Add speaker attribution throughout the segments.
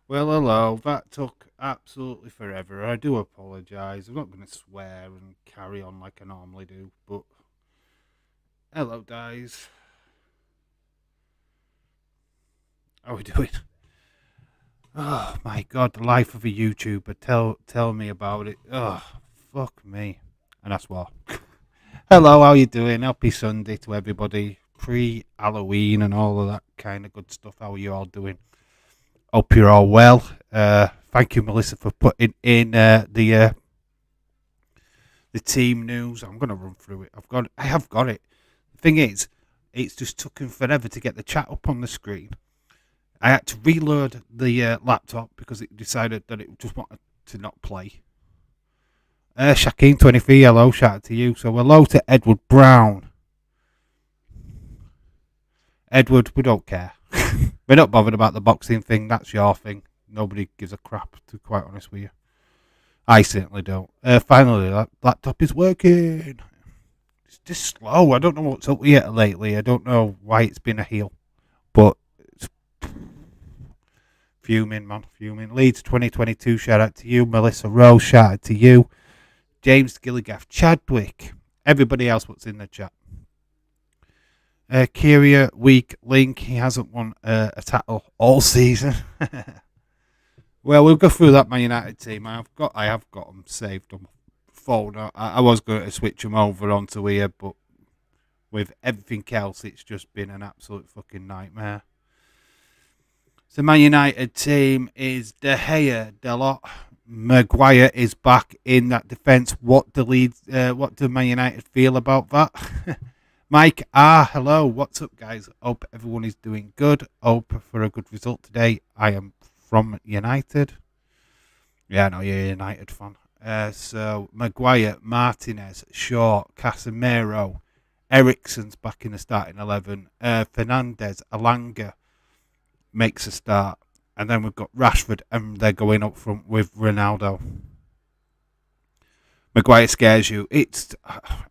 Speaker 1: Well, hello. That took absolutely forever. I do apologise. I'm not going to swear and carry on like I normally do, but hello, guys. How are we doing? Oh my God, the life of a YouTuber. Tell me about it. Oh, fuck me. And that's what. Hello, how you doing? Happy Sunday to everybody. Pre-Halloween and all of that kind of good stuff. How are you all doing? Hope you're all well. Thank you, Melissa, for putting in the team news. I'm going to run through it. I have got it. The thing is, it's just taken forever to get the chat up on the screen. I had to reload the laptop because it decided that it just wanted to not play. Shakeen23, hello, shout out to you. So hello to Edward Brown. Edward, we don't care. We're not bothered about the boxing thing. That's your thing. Nobody gives a crap, to be quite honest with you. I certainly don't. Finally, that laptop is working. It's just slow. I don't know what's up with it lately. I don't know why it's been a heel, but it's fuming, man, fuming. Leeds 2022, shout out to you. Melissa Rose, shout out to you. James Gilligaff, Chadwick, everybody else what's in the chat. Kyria, weak link. He hasn't won a title all season. Well, we'll go through that Man United team. I have got them saved on my phone. I was going to switch them over onto here, but with everything else, it's just been an absolute fucking nightmare. So Man United team is De Gea, Delot, Maguire is back in that defence. What do Man United feel about that? Mike, hello. What's up, guys? Hope everyone is doing good. Hope for a good result today. I am from United. Yeah, no, you're a United fan. So Maguire, Martinez, Shaw, Casemiro, Ericsson's back in the starting 11. Fernandez, Alanga makes a start. And then we've got Rashford, and they're going up front with Ronaldo. Maguire scares you.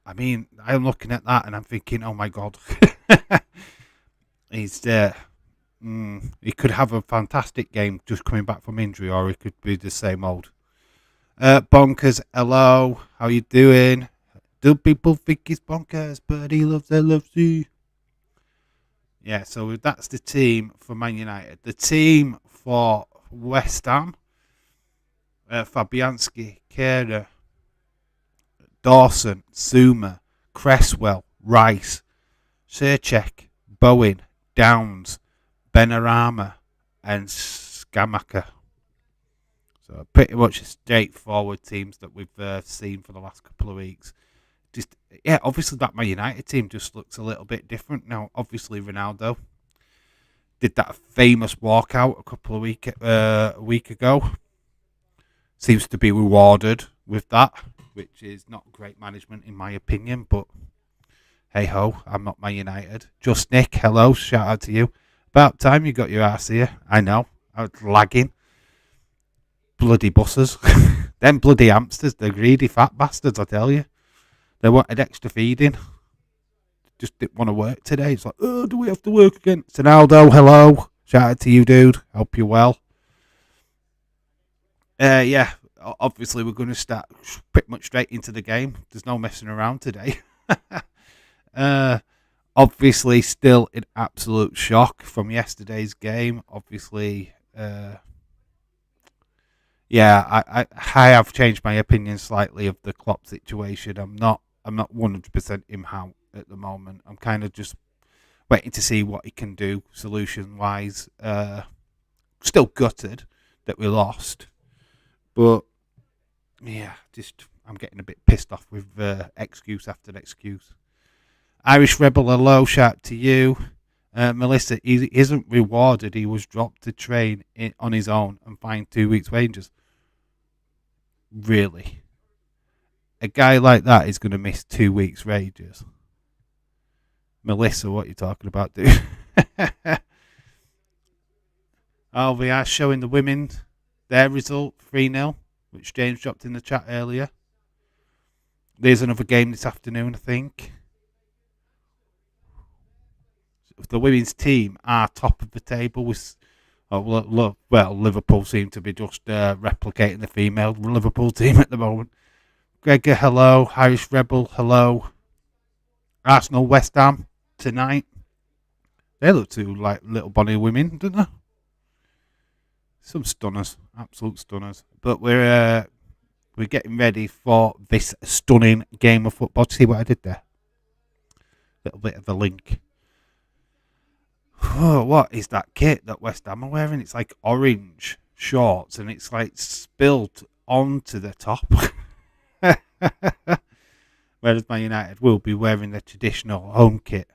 Speaker 1: I'm looking at that and I'm thinking, oh my God. He's there. He could have a fantastic game just coming back from injury, or he could be the same old. Bonkers, hello. How you doing? Do people think he's bonkers? But he loves LFC. Yeah, so that's the team for Man United. The team for West Ham, Fabianski, Kehrer, Dawson, Zuma, Cresswell, Rice, Sirchek, Bowen, Downs, Benarama, and Skamaka. So pretty much straightforward teams that we've seen for the last couple of weeks. Obviously that Man United team just looks a little bit different now. Obviously Ronaldo did that famous walkout a week ago. Seems to be rewarded with that, which is not great management in my opinion. But hey ho, I'm not Man United. Just Nick, hello, shout out to you. About time you got your ass here. I know, I was lagging. Bloody buses. Them bloody hamsters, they're greedy fat bastards, I tell you. They wanted extra feeding. Just didn't want to work today. It's like, oh, do we have to work again? Ronaldo, hello. Shout out to you, dude. Hope you're well. Yeah, obviously we're going to start pretty much straight into the game. There's no messing around today. Obviously still in absolute shock from yesterday's game. Obviously, I have changed my opinion slightly of the Klopp situation. I'm not 100% him out at the moment. I'm kind of just waiting to see what he can do solution wise. Still gutted that we lost, but yeah, just I'm getting a bit pissed off with excuse after excuse. Irish Rebel, hello, shout to you. Melissa, he isn't rewarded. He was dropped to train on his own and fined 2 weeks' wages. Really? A guy like that is going to miss 2 weeks' wages. Melissa, what are you talking about, dude? Oh, we are showing the women their result 3-0, which James dropped in the chat earlier. There's another game this afternoon, I think. The women's team are top of the table with Oh, well, Liverpool seem to be just replicating the female Liverpool team at the moment. Gregor, hello. Irish Rebel, hello. Arsenal, West Ham tonight. They look two like little bonny women, don't they? Some stunners, absolute stunners. But we're getting ready for this stunning game of football. See what I did there? Little bit of a link. Oh, what is that kit that West Ham are wearing? It's like orange shorts and it's like spilled onto the top. Whereas Man United will be wearing the traditional home kit.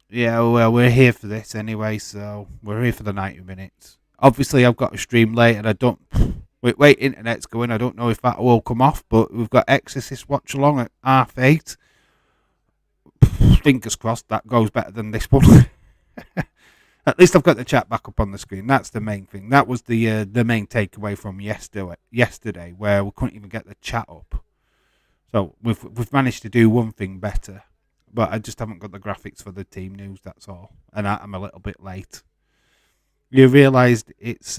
Speaker 1: Yeah, well, we're here for this anyway, so we're here for the 90 minutes. Obviously, I've got a stream late and I don't. Wait, internet's going. I don't know if that will come off, but we've got Exorcist watch along at 8:30. Fingers crossed that goes better than this one. At least I've got the chat back up on the screen. That's the main thing. That was the main takeaway from yesterday, where we couldn't even get the chat up. So we've managed to do one thing better, but I just haven't got the graphics for the team news. That's all, and I'm a little bit late. You realised he is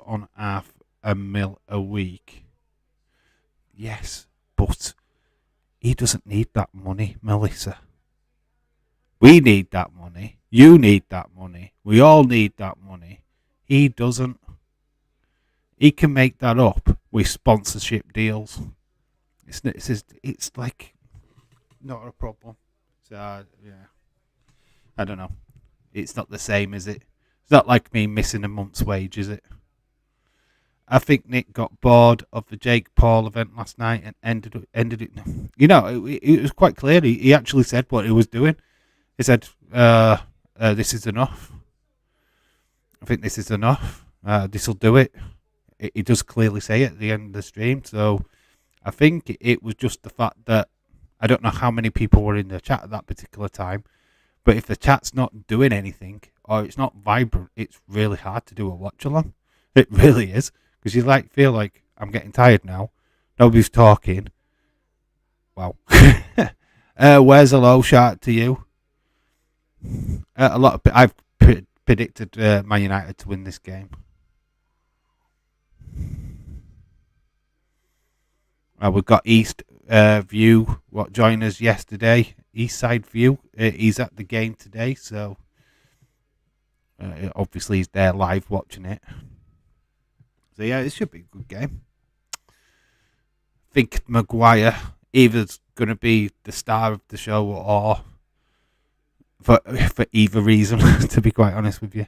Speaker 1: on $500,000 a week. Yes, but he doesn't need that money, Melissa. We need that money. You need that money. We all need that money. He doesn't. He can make that up with sponsorship deals. It's like not a problem. So yeah, I don't know. It's not the same, is it? It's not like me missing a month's wage, is it? I think Nick got bored of the Jake Paul event last night and ended it. You know, it was quite clear. He actually said what he was doing. He said, "This is enough. I think this is enough. This will do it." He does clearly say it at the end of the stream. So I think it was just the fact that I don't know how many people were in the chat at that particular time, but if the chat's not doing anything or it's not vibrant, it's really hard to do a watch along. It really is, because you feel like I'm getting tired now. Nobody's talking. Wow. Where's a low shout to you? I've predicted Man United to win this game. We've got East View. What joined us yesterday? East Side View. He's at the game today, so obviously he's there live watching it. So yeah, it should be a good game. I think Maguire either's going to be the star of the show or for either reason, to be quite honest with you.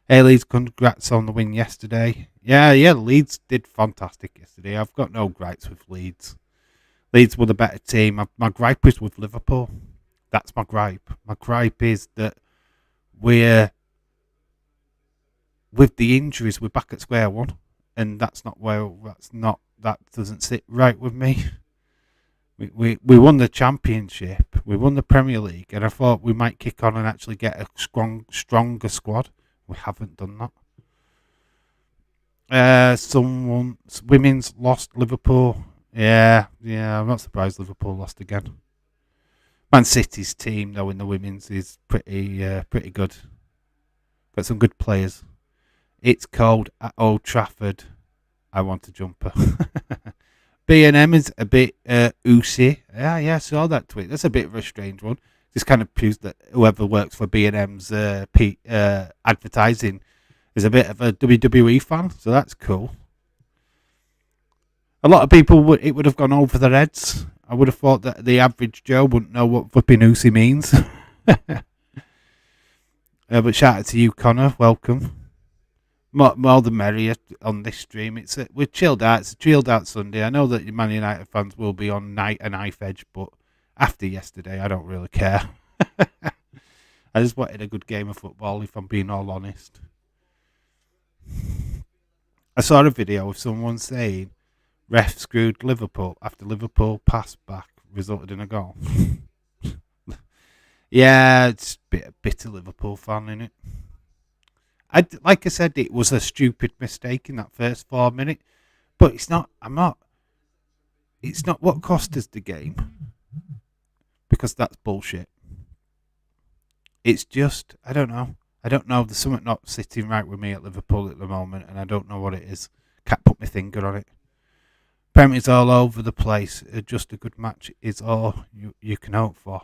Speaker 1: Hey Leeds, congrats on the win yesterday. Yeah, Leeds did fantastic yesterday. I've got no gripes with Leeds. Leeds were the better team. My gripe is with Liverpool. That's my gripe. My gripe is that with the injuries, we're back at square one, and that doesn't sit right with me. We won the championship, we won the Premier League, and I thought we might kick on and actually get a stronger squad. We haven't done that. Women's lost Liverpool. Yeah, I'm not surprised Liverpool lost again. Man City's team, though, in the women's is pretty good. Got some good players. It's cold at Old Trafford. I want a jumper. B&M is a bit oozy. Yeah, I saw that tweet. That's a bit of a strange one. This kind of proves that whoever works for B&M's advertising is a bit of a WWE fan, so that's cool. A lot of people, it would have gone over their heads. I would have thought that the average Joe wouldn't know what flipping oozy means. But shout out to you, Connor. Welcome. More the merrier on this stream. We're chilled out. It's a chilled out Sunday. I know that Man United fans will be on a knife edge, but after yesterday, I don't really care. I just wanted a good game of football, if I'm being all honest. I saw a video of someone saying ref screwed Liverpool after Liverpool pass back resulted in a goal. Yeah, it's a bit of Liverpool fan, isn't it? Like I said, it was a stupid mistake in that first 4 minutes, but it's not. It's not what cost us the game, because that's bullshit. It's just, I don't know. I don't know. There's something not sitting right with me at Liverpool at the moment, and I don't know what it is. Can't put my finger on it. Premier's all over the place. Just a good match is all you can hope for.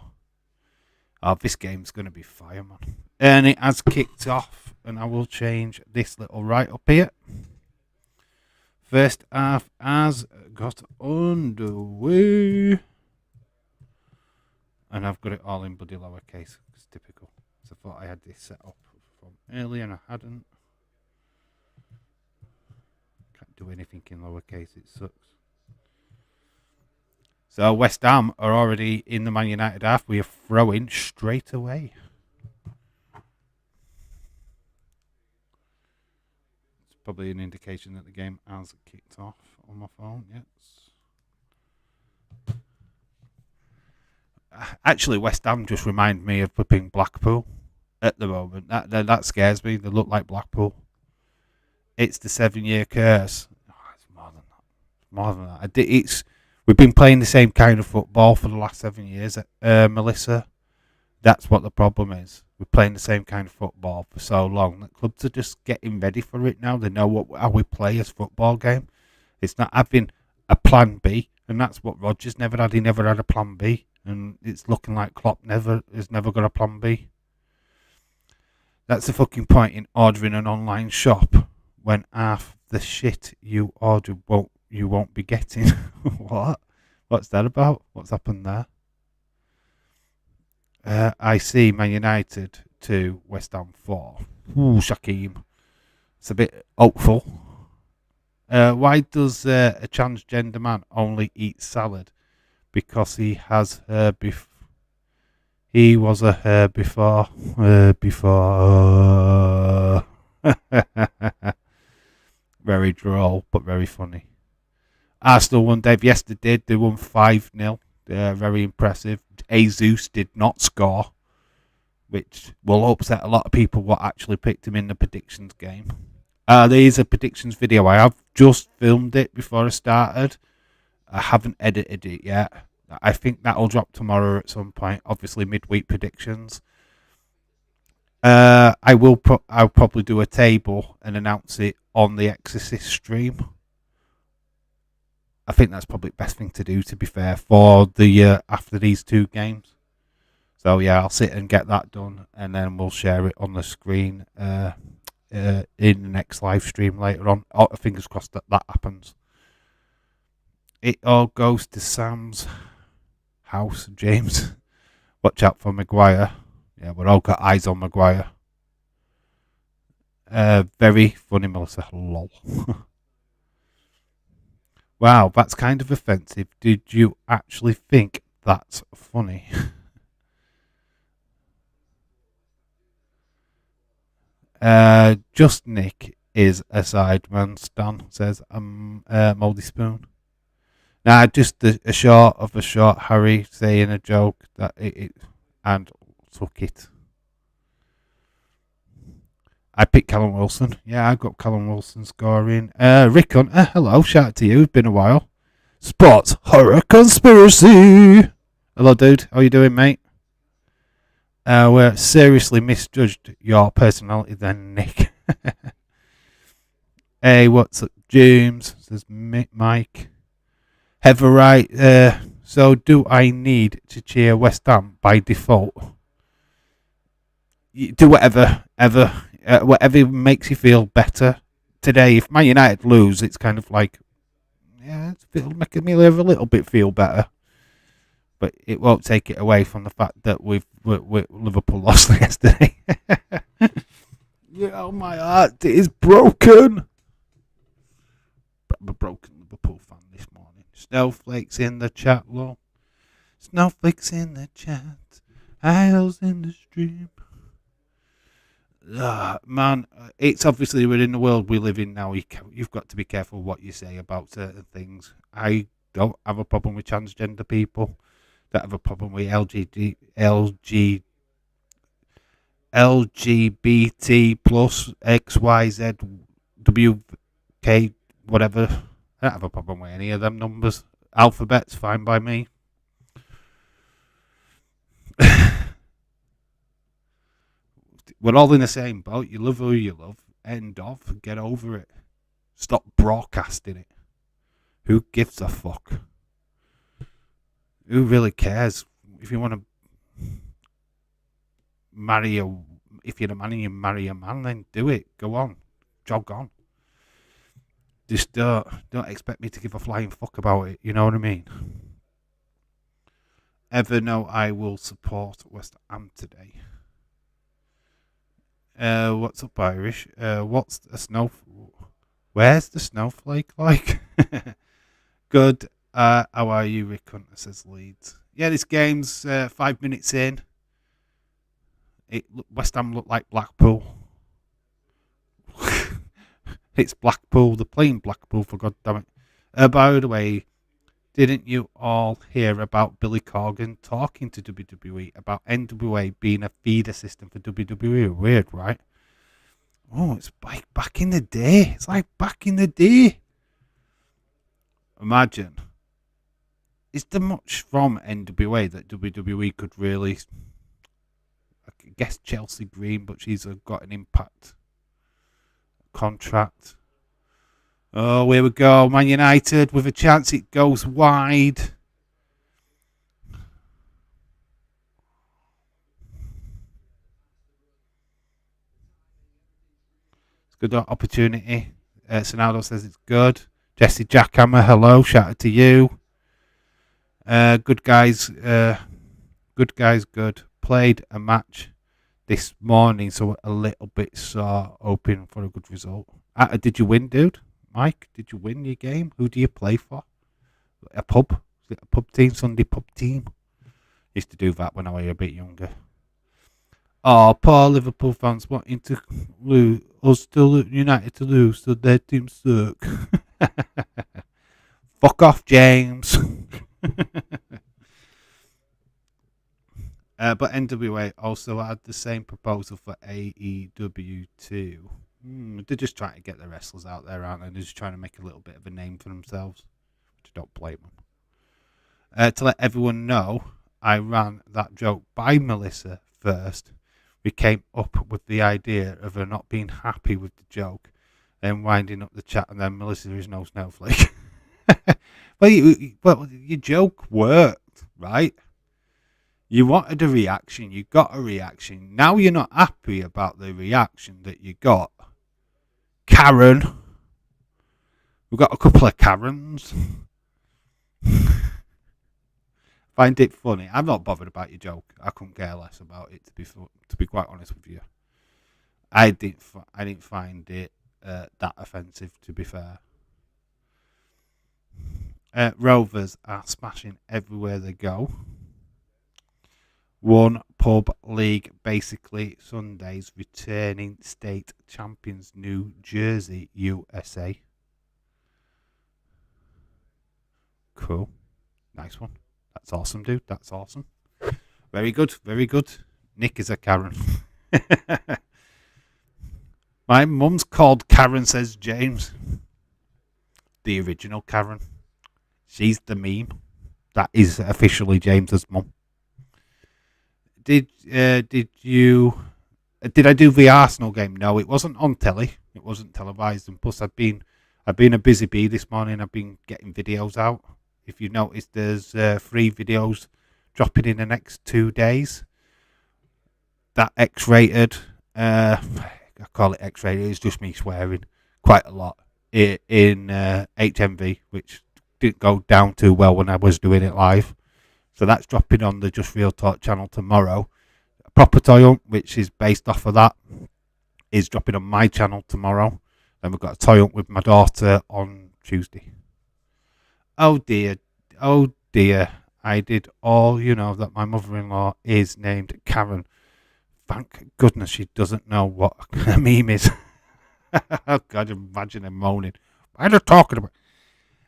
Speaker 1: Oh, this game's going to be fire, man. And it has kicked off, and I will change this little right up here. First half has got underway. And I've got it all in bloody lowercase. It's typical. So I thought I had this set up from earlier, and I hadn't. Can't do anything in lowercase. It sucks. So West Ham are already in the Man United half. We are throwing straight away. It's probably an indication that the game has kicked off on my phone. Yes. Actually, West Ham just remind me of flipping Blackpool at the moment. That scares me. They look like Blackpool. It's the 7-year curse. Oh, it's more than that. More than that. We've been playing the same kind of football for the last 7 years, Melissa. That's what the problem is. We're playing the same kind of football for so long that clubs are just getting ready for it now. They know how we play as football game. It's not having a plan B, and that's what Rodgers never had. He never had a plan B, and it's looking like Klopp has never got a plan B. That's the fucking point in ordering an online shop when half the shit you order you won't be getting. What? What's that about? What's happened there? I see Man United 2, West Ham 4. Ooh, Shaquem. It's a bit hopeful. Why does a transgender man only eat salad? Because he has her he was a her before. Before. Very droll, but very funny. Arsenal won, Dave. Yes, they did. They won 5-0. Very impressive. Jesus did not score, which will upset a lot of people what actually picked him in the predictions game. There is a predictions video. I have just filmed it before I started. I haven't edited it yet. I think that'll drop tomorrow at some point. Obviously, midweek predictions. I'll probably do a table and announce it on the Exorcist stream. I think that's probably the best thing to do, to be fair, for the after these 2 games. So yeah, I'll sit and get that done, and then we'll share it on the screen in the next live stream later on. Oh, fingers crossed that happens. It all goes to Sam's house, James. Watch out for Maguire. Yeah, we've all got eyes on Maguire. Very funny, Melissa. Lol. Wow, that's kind of offensive. Did you actually think that's funny? Just Nick is a sideman, Stan says. Mouldy Spoon. Nah, just a short Harry saying a joke that it and took it. I picked Callum Wilson. Yeah, I got Callum Wilson scoring. Rick Hunter, hello, shout out to you. It's been a while. Sports Horror Conspiracy. Hello, dude. How you doing, mate? We seriously misjudged your personality then, Nick. Hey, what's up, James? Says Mike. Heather right. So do I need to cheer West Ham by default? You do whatever makes you feel better. Today, if Man United lose, it's kind of like, yeah, it'll make me live a little bit feel better. But it won't take it away from the fact that Liverpool lost yesterday. Yeah, my heart is broken. I'm a broken Liverpool fan this morning. Snowflakes in the chat, lol. Snowflakes in the chat. Isles in the stream. Man, it's obviously within the world we live in now. You've got to be careful what you say about certain things. I don't have a problem with transgender people. Don't have a problem with LGBT plus XYZ WK whatever. I don't have a problem with any of them numbers. Alphabet's fine by me. We're all in the same boat. You love who you love. End of. Get over it. Stop broadcasting it. Who gives a fuck? Who really cares? If you want to marry if you're a man and you marry a man, then do it. Go on. Jog on. Just don't expect me to give a flying fuck about it. You know what I mean? Ever know I will support West Ham today? What's up, Irish? What's the snow? Where's the snowflake like? Good. How are you, Rick Hunter? Says Leeds. Yeah, this game's 5 minutes in. West Ham look like Blackpool. It's Blackpool. They're playing Blackpool, for God damn it. By the way, didn't you all hear about Billy Corgan talking to WWE about NWA being a feeder system for WWE? Weird, right? Oh, it's like back in the day. It's like back in the day. Imagine. Is there much from NWA that WWE could really... I guess Chelsea Green, but she's got an Impact contract. Oh, here we go. Man United with a chance. It goes wide. It's a good opportunity. Sonaldo says it's good. Jesse Jackhammer, hello. Shout out to you. Good guys. Good guys, good. Played a match this morning, so a little bit sore, hoping for a good result. Did you win, dude? Mike, did you win your game? Who do you play for? A pub? Is it a pub team? Sunday pub team? Used to do that when I was a bit younger. Oh, poor Liverpool fans wanting to lose, us to United to lose, so their team suck. Fuck off, James. But NWA also had the same proposal for AEW too. They're just trying to get the wrestlers out there, aren't they? They're just trying to make a little bit of a name for themselves. Which I don't blame them. To let everyone know, I ran that joke by Melissa first. We came up with the idea of her not being happy with the joke, then winding up the chat, and then Melissa is no snowflake. Well, your joke worked, right? You wanted a reaction, you got a reaction. Now you're not happy about the reaction that you got. Karen. We've got a couple of Karens. Find it funny. I'm not bothered about your joke. I couldn't care less about it, to be quite honest with you. I didn't find it that offensive, to be fair. Rovers are smashing everywhere they go. One pub league, basically Sundays, returning state champions, New Jersey, USA. Cool. Nice one. That's awesome, dude. That's awesome. Very good. Very good. Nick is a Karen. My mum's called Karen, says James. The original Karen. She's the meme. That is officially James's mum. Did I do the Arsenal game? No, it wasn't on telly. It wasn't televised, and plus I've been a busy bee this morning. I've been getting videos out. If you notice, there's 3 videos dropping in the next 2 days. That X-rated, I call it X-rated. It's just me swearing quite a lot in HMV, which didn't go down too well when I was doing it live. So that's dropping on the Just Real Talk channel tomorrow. A proper toy hunt, which is based off of that, is dropping on my channel tomorrow. Then we've got a toy hunt with my daughter on Tuesday. Oh dear. I did all that my mother-in-law is named Karen. Thank goodness she doesn't know what a meme is. Oh God, imagine her moaning. Why are they talking about?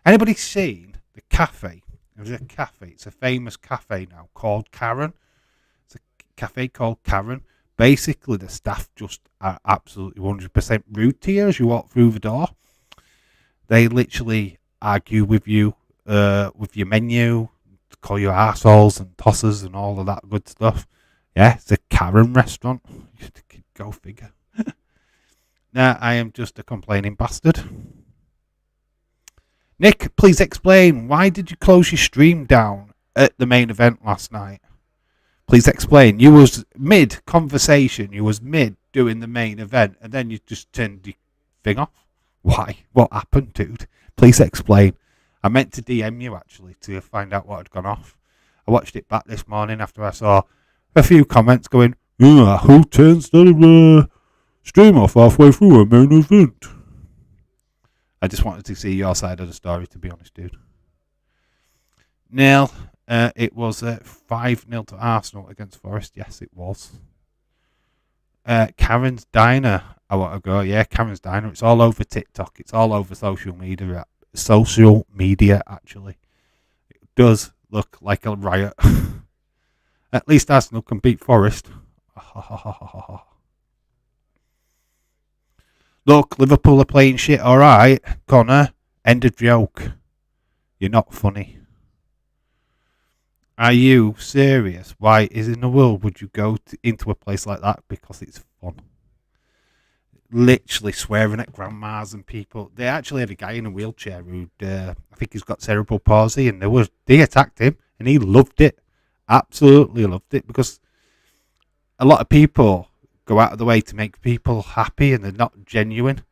Speaker 1: Anybody seen the cafe? There's a cafe. It's a famous cafe now called Karen. It's a cafe called Karen. Basically, the staff just are absolutely 100% rude to you as you walk through the door. They literally argue with you, with your menu, call you arseholes and tossers and all of that good stuff. Yeah, it's a Karen restaurant. Go figure. Nah, I am just a complaining bastard. Nick, please explain. Why did you close your stream down at the main event last night? Please explain. You was mid conversation. You was mid doing the main event, and then you just turned the thing off. Why? What happened, dude? Please explain. I meant to DM you actually to find out what had gone off. I watched it back this morning after I saw a few comments going, who turns the stream off halfway through a main event? I just wanted to see your side of the story, to be honest, dude. Neil, it was 5-0 to Arsenal against Forest. Yes, it was. Karen's Diner. I want to go. Yeah, Karen's Diner. It's all over TikTok. It's all over social media. Social media, actually. It does look like a riot. At least Arsenal can beat Forest. Look, Liverpool are playing shit, alright. Connor, end of joke. You're not funny. Are you serious? Why is in the world would you go into a place like that? Because it's fun. Literally swearing at grandmas and people. They actually had a guy in a wheelchair who, I think he's got cerebral palsy, and they attacked him, and he loved it. Absolutely loved it, because a lot of people go out of the way to make people happy, and they're not genuine.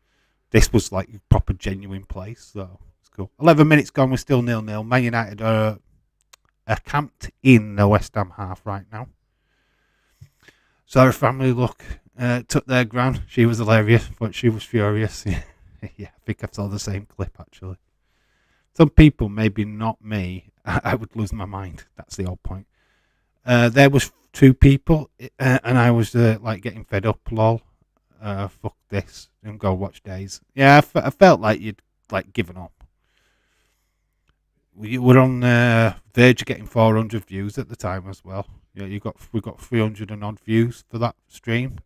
Speaker 1: This was like a proper genuine place, so it's cool. 11 minutes gone, we're still 0-0. Man United are camped in the West Ham half right now. Sorry, family, look, took their ground. She was hilarious, but she was furious. Yeah, I think I saw the same clip, actually. Some people, maybe not me, I would lose my mind. That's the whole point. There was 2 people, and I was like getting fed up, lol. Fuck this, and go watch Days. Yeah, I felt like you'd like given up. We were on the verge of getting 400 views at the time as well. Yeah, we got 300 and odd views for that stream.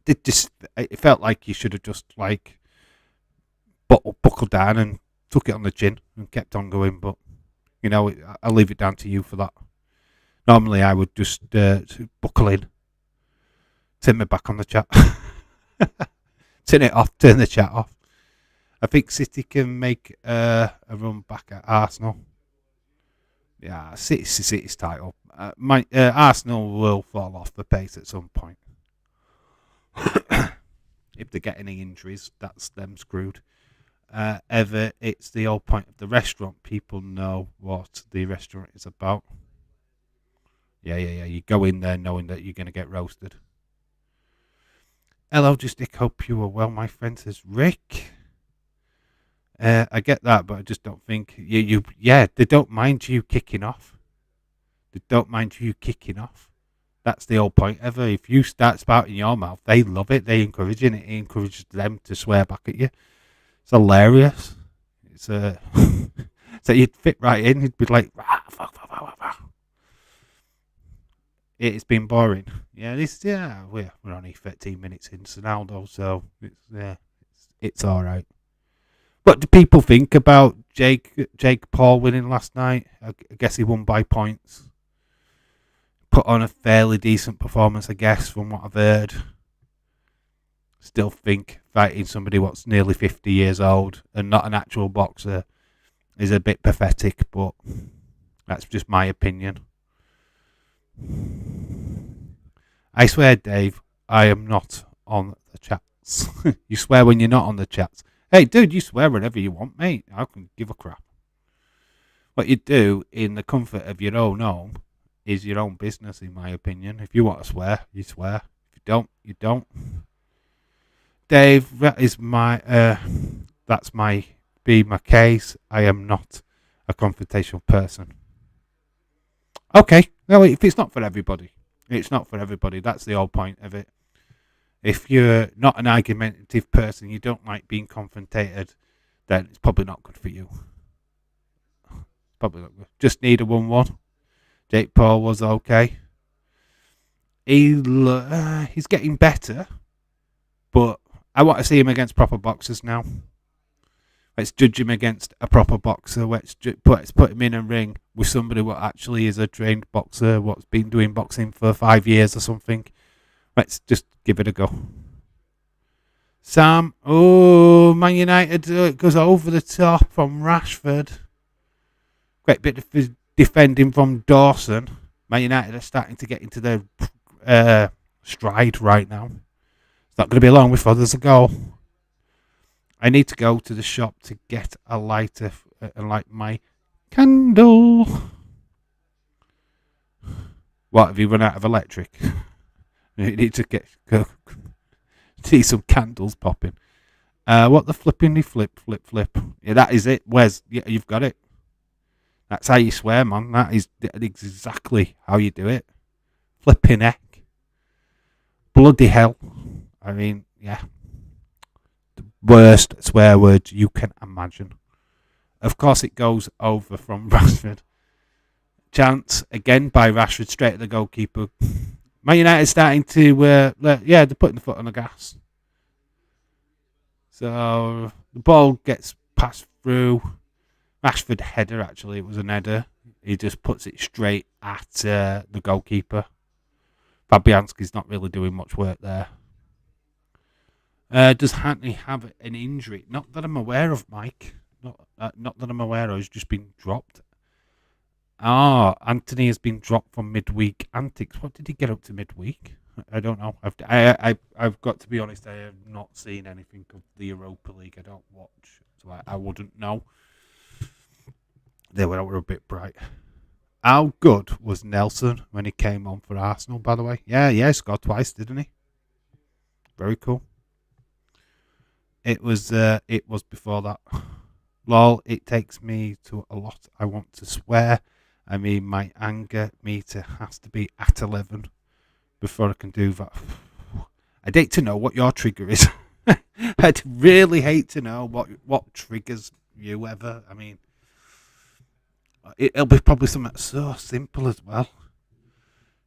Speaker 1: It felt like you should have just like buckled down and took it on the chin and kept on going. But you know, I'll leave it down to you for that. Normally, I would just buckle in, turn me back on the chat, turn it off, turn the chat off. I think City can make a run back at Arsenal. Yeah, City's title. Arsenal will fall off the pace at some point. If they get any injuries, that's them screwed. It's the whole point of the restaurant. People know what the restaurant is about. Yeah. You go in there knowing that you're going to get roasted. Hello, Justic. Hope you are well, my friend, says Rick. I get that, but I just don't think they don't mind you kicking off. That's the whole point ever. If you start spouting your mouth, they love it. They encourage it. It encourages them to swear back at you. It's hilarious. It's so you'd fit right in. You'd be like, fuck. It's been boring. Yeah, we're only 13 minutes into Ronaldo, so it's all right. What do people think about Jake Paul winning last night? I guess he won by points. Put on a fairly decent performance, I guess, from what I've heard. Still think fighting somebody what's nearly 50 years old and not an actual boxer is a bit pathetic, but that's just my opinion. I swear, Dave, I am not on the chats. You swear when you're not on the chats. Hey, dude, you swear whenever you want, mate. I can give a crap. What you do in the comfort of your own home is your own business, in my opinion. If you want to swear, you swear. If you don't, you don't. Dave, that's my case. I am not a confrontational person. Okay, well, if it's not for everybody, it's not for everybody. That's the whole point of it. If you're not an argumentative person, you don't like being confronted, then it's probably not good for you. Probably not good. Just need a 1-1. Jake Paul was okay. He's getting better, but I want to see him against proper boxers now. Let's judge him against a proper boxer. Let's put him in a ring with somebody what actually is a trained boxer, what's been doing boxing for 5 years or something, Let's just give it a go. Sam, Man United goes over the top from Rashford. Great bit of defending from Dawson. Man United are starting to get into their stride right now. It's not going to be long before there's a goal. I need to go to the shop to get a lighter and light my candle. What, have you run out of electric? You need to see some candles popping. What the flipping flip. Yeah, that is it. Yeah, you've got it. That's how you swear, man. That is exactly how you do it. Flipping heck. Bloody hell. I mean, yeah. The worst swear words you can imagine. Of course, it goes over from Rashford. Chance again by Rashford straight at the goalkeeper. Man United starting to, they're putting the foot on the gas. So the ball gets passed through. Rashford header, actually, it was an header. He just puts it straight at the goalkeeper. Fabianski's not really doing much work there. Does Hackney have an injury? Not that I'm aware of, Mike. Not that I'm aware of. He's just been dropped. Anthony has been dropped from midweek antics. What did he get up to midweek? I don't know. I've got to be honest. I have not seen anything of the Europa League. I don't watch, so I wouldn't know. They were a bit bright. How good was Nelson when he came on for Arsenal? By the way, yeah, he scored twice, didn't he? Very cool. It was before that. Lol, it takes me to a lot. I want to swear. I mean, my anger meter has to be at 11 before I can do that. I'd hate to know what your trigger is. I'd really hate to know what triggers you ever. I mean, it'll be probably something so simple as well.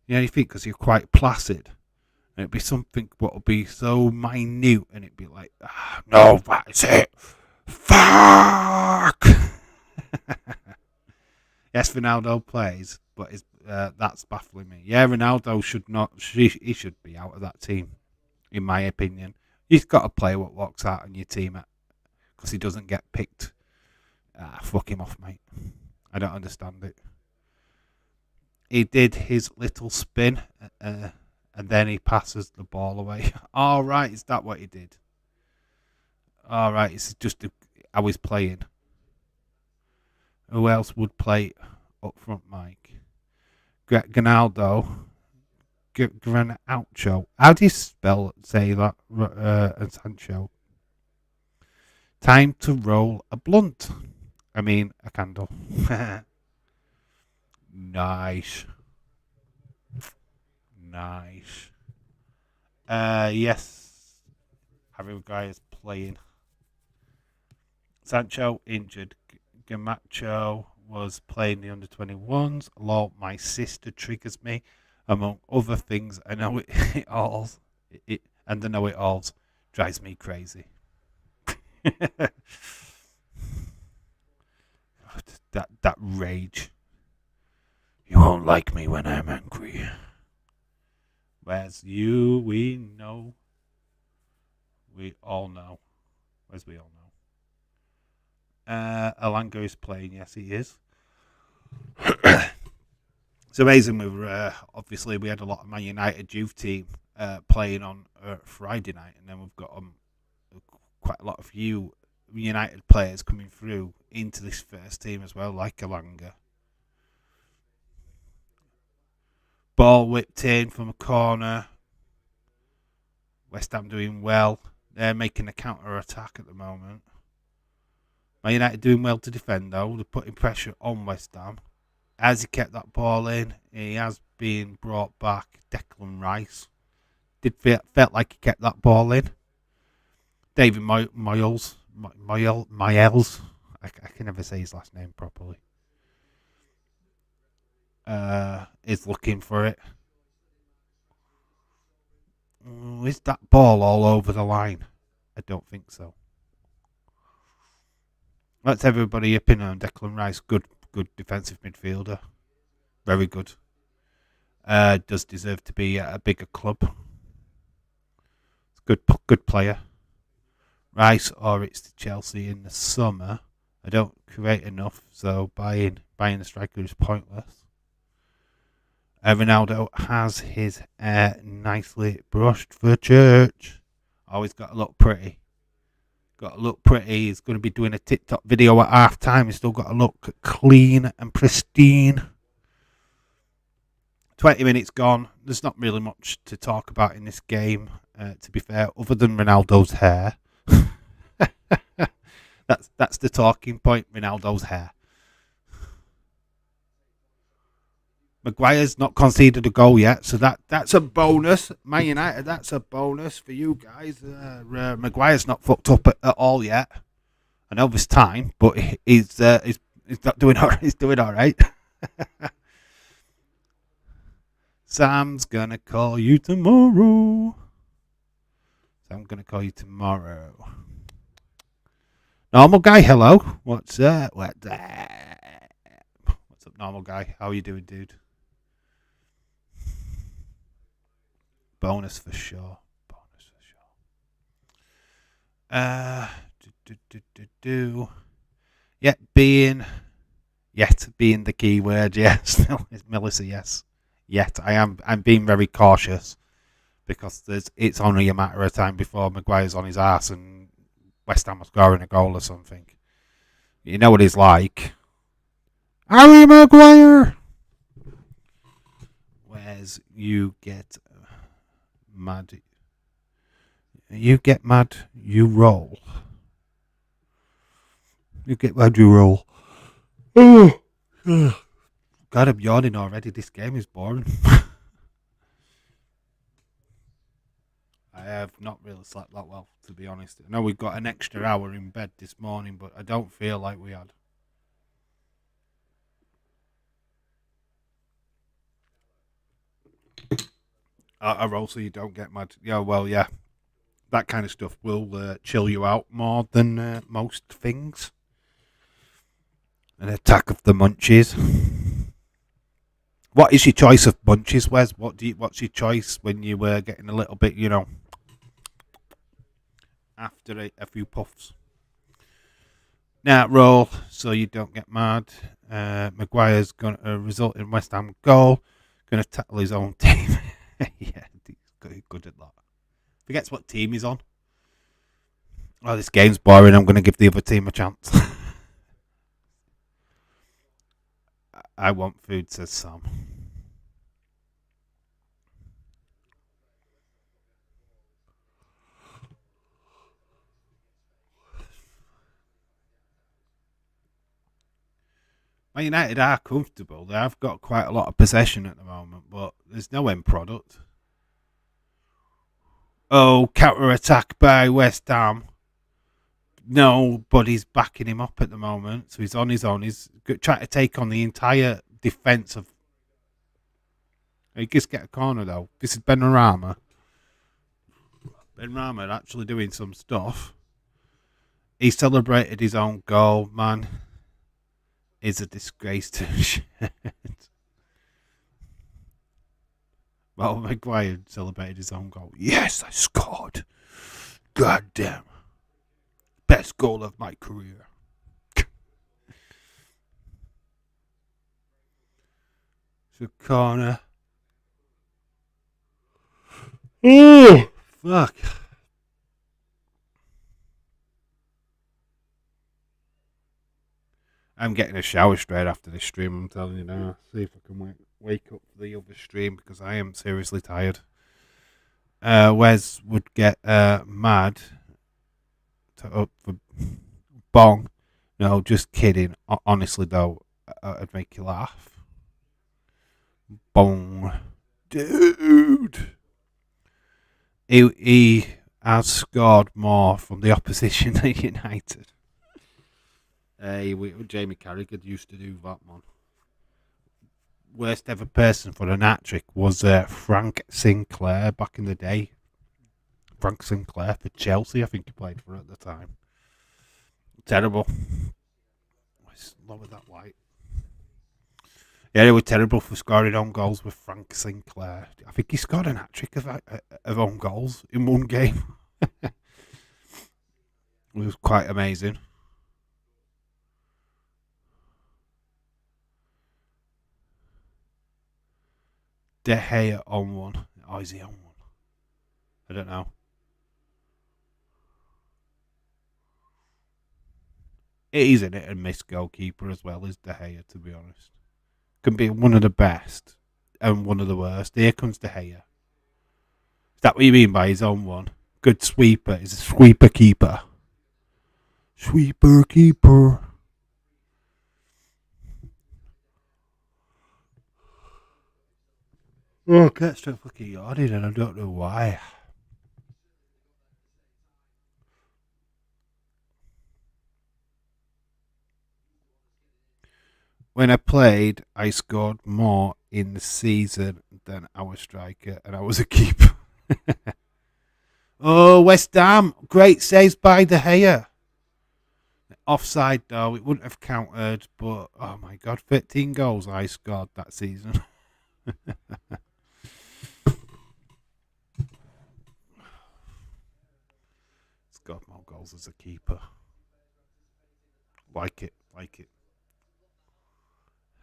Speaker 1: You think because you're quite placid. And it'd be something what would be so minute, and it'd be like, no, that's it. Fuck! Yes, Ronaldo plays, but that's baffling me. Yeah, Ronaldo should not. He should be out of that team, in my opinion. He's got to play what walks out on your team, because he doesn't get picked. Fuck him off, mate. I don't understand it. He did his little spin, and then he passes the ball away. All right, is that what he did? All right, it's just how he's playing. Who else would play up front, Mike? Ronaldo. Granaucho. How do you say that? Sancho. Time to roll a blunt. I mean, a candle. Nice. Yes. Harry Maguire is playing. Sancho injured. Gamacho was playing the under-21s. Lord, my sister triggers me. Among other things, I know it all. And the know-it-alls drives me crazy. that rage. You won't like me when I'm angry. Whereas we know. We all know. As we all know. Alanga is playing. Yes, he is. It's amazing. Obviously we had a lot of Man United youth team playing on Friday night, and then we've got quite a lot of United players coming through into this first team as well, like Alanga. Ball whipped in from a corner. West Ham doing well. They're making a counter attack at the moment. Man United doing well to defend though. They're putting pressure on West Ham. As he kept that ball in, he has been brought back. Declan Rice felt like he kept that ball in. David Moyles. I can never say his last name properly. Is looking for it. Is that ball all over the line? I don't think so. That's everybody opinion on Declan Rice. Good defensive midfielder. Very good. Does deserve to be at a bigger club. Good player. Rice or it's to Chelsea in the summer. I don't create enough, so buying a striker is pointless. Ronaldo has his hair nicely brushed for church. Always got to look pretty. Got to look pretty. He's going to be doing a TikTok video at half time. He's still got to look clean and pristine. 20 minutes gone. There's not really much to talk about in this game, to be fair, other than Ronaldo's hair. That's the talking point, Ronaldo's hair. Maguire's not conceded a goal yet, so that's a bonus. Man United, that's a bonus for you guys. Maguire's not fucked up at all yet. I know there's time, but he's not doing all right. He's doing all right. Sam's gonna call you tomorrow. Normal guy, hello. What's up? What's up, normal guy? How are you doing, dude? Bonus for sure. Yet being the key word, yes. Melissa, yes. Yet I'm being very cautious because it's only a matter of time before Maguire's on his arse and West Ham are scoring a goal or something. You know what he's like. Harry Maguire! Where's you get mad? You get mad, you roll. You get mad, you roll. Oh, God, I'm yawning already. This game is boring. I have not really slept that well, to be honest. I know we got an extra hour in bed this morning, but I don't feel like we had. A roll so you don't get mad. Yeah, well, yeah. That kind of stuff will chill you out more than most things. An attack of the munchies. What is your choice of munchies, Wes? What's your choice when you were getting a little bit, after a few puffs? Now roll so you don't get mad. Maguire's going to result in West Ham goal. Going to tackle his own team. Yeah, he's good at that. Forgets what team he's on. Oh, this game's boring. I'm going to give the other team a chance. I want food, says Sam. Man United are comfortable. They have got quite a lot of possession at the moment, but there's no end product. Oh, counter-attack by West Ham. Nobody's backing him up at the moment, so he's on his own. He's trying to take on the entire defence of... He just get a corner, though. This is Benrahma. Benrahma actually doing some stuff. He celebrated his own goal, man. Is a disgrace to shit. Well, Maguire celebrated his own goal. Yes, I scored. God damn. Best goal of my career. So corner. Oh, fuck. I'm getting a shower straight after this stream, I'm telling you now. See if I can wake up for the other stream because I am seriously tired. Wes would get mad up for bong. No, just kidding. Honestly, though, I'd make you laugh. Bong. Dude. He has scored more from the opposition than United. Jamie Carragher used to do that, man. Worst ever person for an hat-trick was Frank Sinclair back in the day. Frank Sinclair for Chelsea, I think he played for at the time. Terrible. Lower that light. Yeah, they were terrible for scoring own goals with Frank Sinclair. I think he scored an hat-trick of own goals in one game. It was quite amazing. De Gea on one. Oh, is he on one? I don't know. It is an hit and miss goalkeeper as well as De Gea, to be honest. Can be one of the best and one of the worst. Here comes De Gea. Is that what you mean by his own one? Good sweeper. He's a sweeper keeper. Sweeper keeper. Oh, I can't stop fucking yawning and I don't know why. When I played, I scored more in the season than our striker, and I was a keeper. Oh, West Ham. Great saves by De Gea. Offside, though. It wouldn't have counted, but oh my God, 13 goals I scored that season. Scored more goals as a keeper. Like it, like it.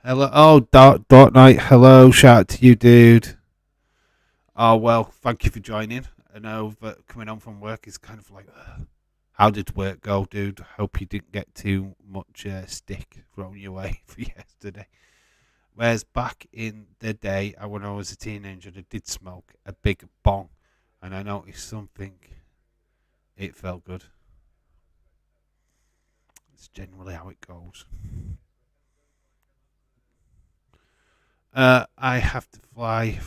Speaker 1: Hello. Oh, Dark Knight. Hello. Shout out to you, dude. Oh, well, thank you for joining. I know that coming home from work is kind of like, how did work go, dude? Hope you didn't get too much stick thrown your way for yesterday. Whereas back in the day, when I was a teenager, I did smoke a big bong, and I noticed something. It felt good. It's generally how it goes. I have to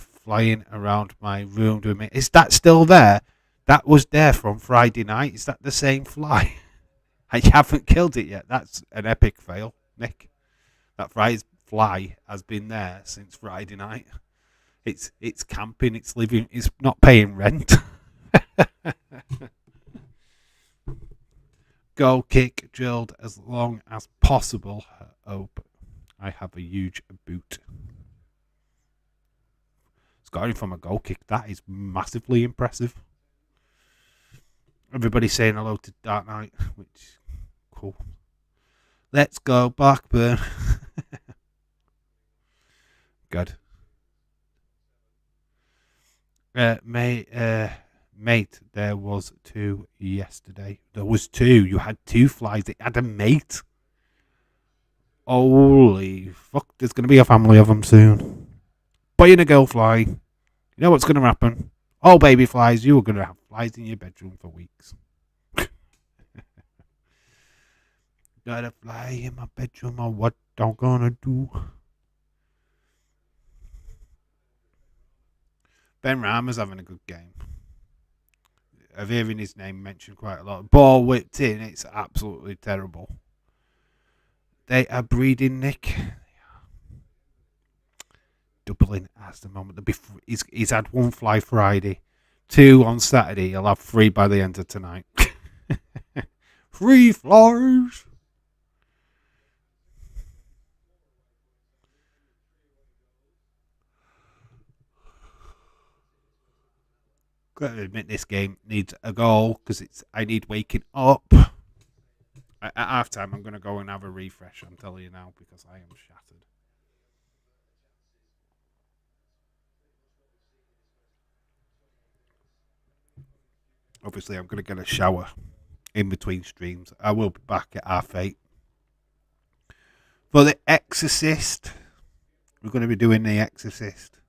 Speaker 1: flying around my room doing me. Is that still there? That was there from Friday night. Is that the same fly? I haven't killed it yet. That's an epic fail, Nick. That fly has been there since Friday night. It's camping. It's living. It's not paying rent. Goal kick drilled as long as possible. Hope I have a huge boot. Scoring from a goal kick, that is massively impressive. Everybody saying hello to Dark Knight, which cool. Let's go Blackburn. Good. Mate, there was two yesterday. There was two. You had two flies. It had a mate. Holy fuck! There's gonna be a family of them soon. Boy and a girl fly. You know what's gonna happen? Oh, baby flies. You are gonna have flies in your bedroom for weeks. Got a fly in my bedroom. Or what I'm gonna do? Ben Rama's having a good game. I've hearing his name mentioned quite a lot. Ball whipped in. It's absolutely terrible. They are breeding, Nick. Doubling as the moment. He's had one fly Friday, two on Saturday. He'll have three by the end of tonight. Three flies. Got to admit, this game needs a goal because I need waking up. At half time, I'm going to go and have a refresh. I'm telling you now because I am shattered. Obviously, I'm going to get a shower in between streams. I will be back at half 8 for The Exorcist. We're going to be doing The Exorcist.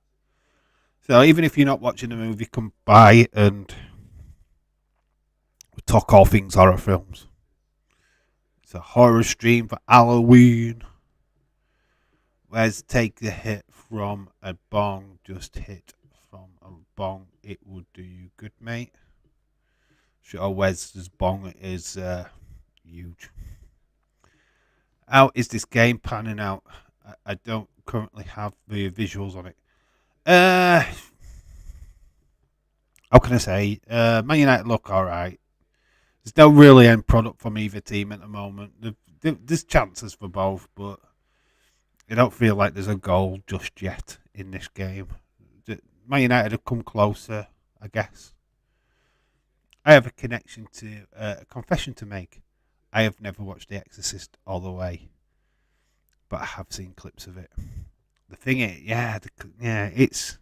Speaker 1: So even if you're not watching the movie, come by and talk all things horror films. It's a horror stream for Halloween. Let's take the hit from a bong. Just hit from a bong. It would do you good, mate. Sure, Wes's bong is huge. How is this game panning out? I don't currently have the visuals on it. How can I say? Man United look alright. There's no really end product from either team at the moment. There's chances for both, but I don't feel like there's a goal just yet in this game. Man United have come closer, I guess. I have a connection to a confession to make. I have never watched The Exorcist all the way, but I have seen clips of it. The thing is, it's.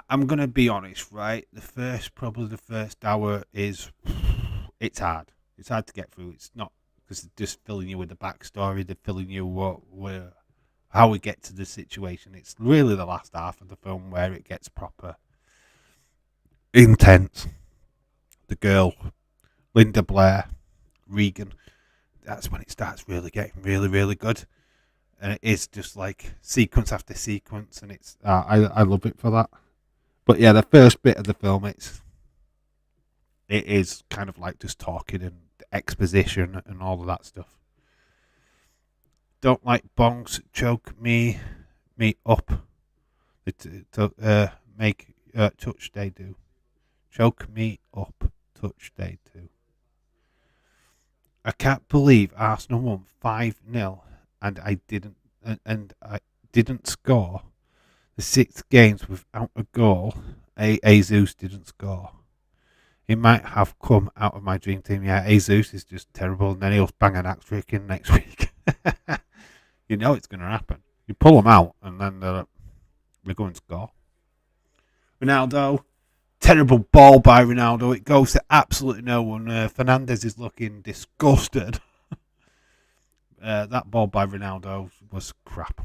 Speaker 1: I'm gonna be honest, right? Probably the first hour is, it's hard. It's hard to get through. It's not because they're just filling you with the backstory. They're filling you how we get to the situation. It's really the last half of the film where it gets proper intense. The girl, Linda Blair, Regan. That's when it starts really getting really, really good. And it is just like sequence after sequence, and it's I love it for that. But yeah, the first bit of the film, it is kind of like just talking and exposition and all of that stuff. Don't like bongs, choke me up. Make touch they do. Choke me up, touch they do. I can't believe Arsenal won 5-0 and I didn't score. The 6 games without a goal. Jesus didn't score. He might have come out of my dream team. Yeah, Jesus is just terrible, and then he'll bang an axe trick in next week. You know it's going to happen. You pull them out, and then they're going to score. Ronaldo, terrible ball by Ronaldo. It goes to absolutely no one. Fernandes is looking disgusted. That ball by Ronaldo was crap.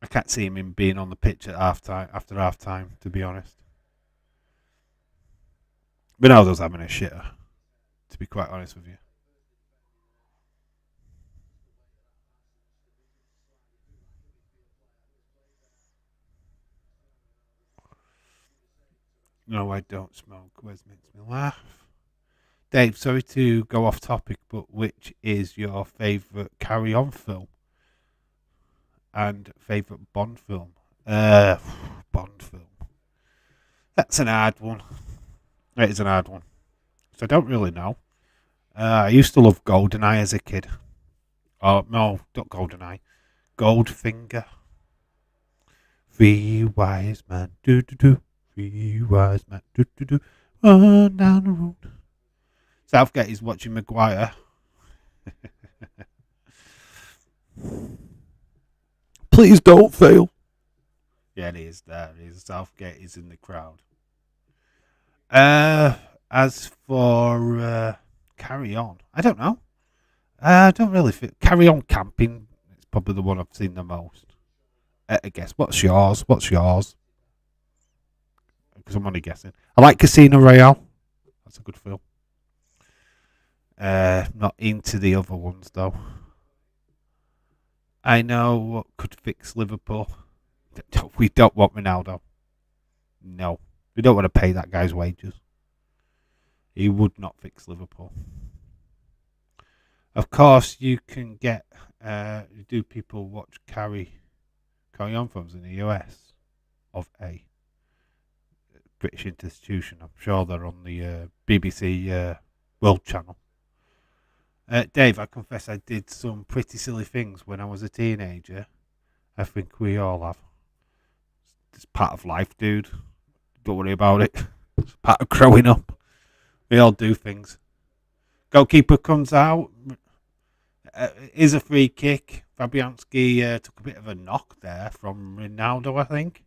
Speaker 1: I can't see him being on the pitch at after half time, to be honest. Ronaldo's having a shitter, to be quite honest with you. No, I don't smoke. Where's makes me laugh? Dave, sorry to go off topic, but which is your favourite Carry On film and favourite Bond film? Bond film. That's an hard one. It is an hard one. So I don't really know. I used to love GoldenEye as a kid. Oh, no, not GoldenEye. Goldfinger. 3 wise men, do. 3 wise men, do. Run down the road. Southgate is watching Maguire. Please don't fail. Yeah, it is there. It is. Southgate is in the crowd. As for Carry On, I don't know. I don't really feel Carry On Camping. It's probably the one I've seen the most. I guess. What's yours? Because I'm only guessing. I like Casino Royale. That's a good film. Not into the other ones though. I know what could fix Liverpool. We don't want Ronaldo. No, we don't want to pay that guy's wages. He would not fix Liverpool. Of course, you can get. Do people watch Carry On films in the US of a British institution? I'm sure they're on the BBC World Channel. Dave, I confess I did some pretty silly things when I was a teenager. I think we all have. It's part of life, dude. Don't worry about it. It's part of growing up. We all do things. Goalkeeper comes out. Is a free kick. Fabianski took a bit of a knock there from Ronaldo, I think.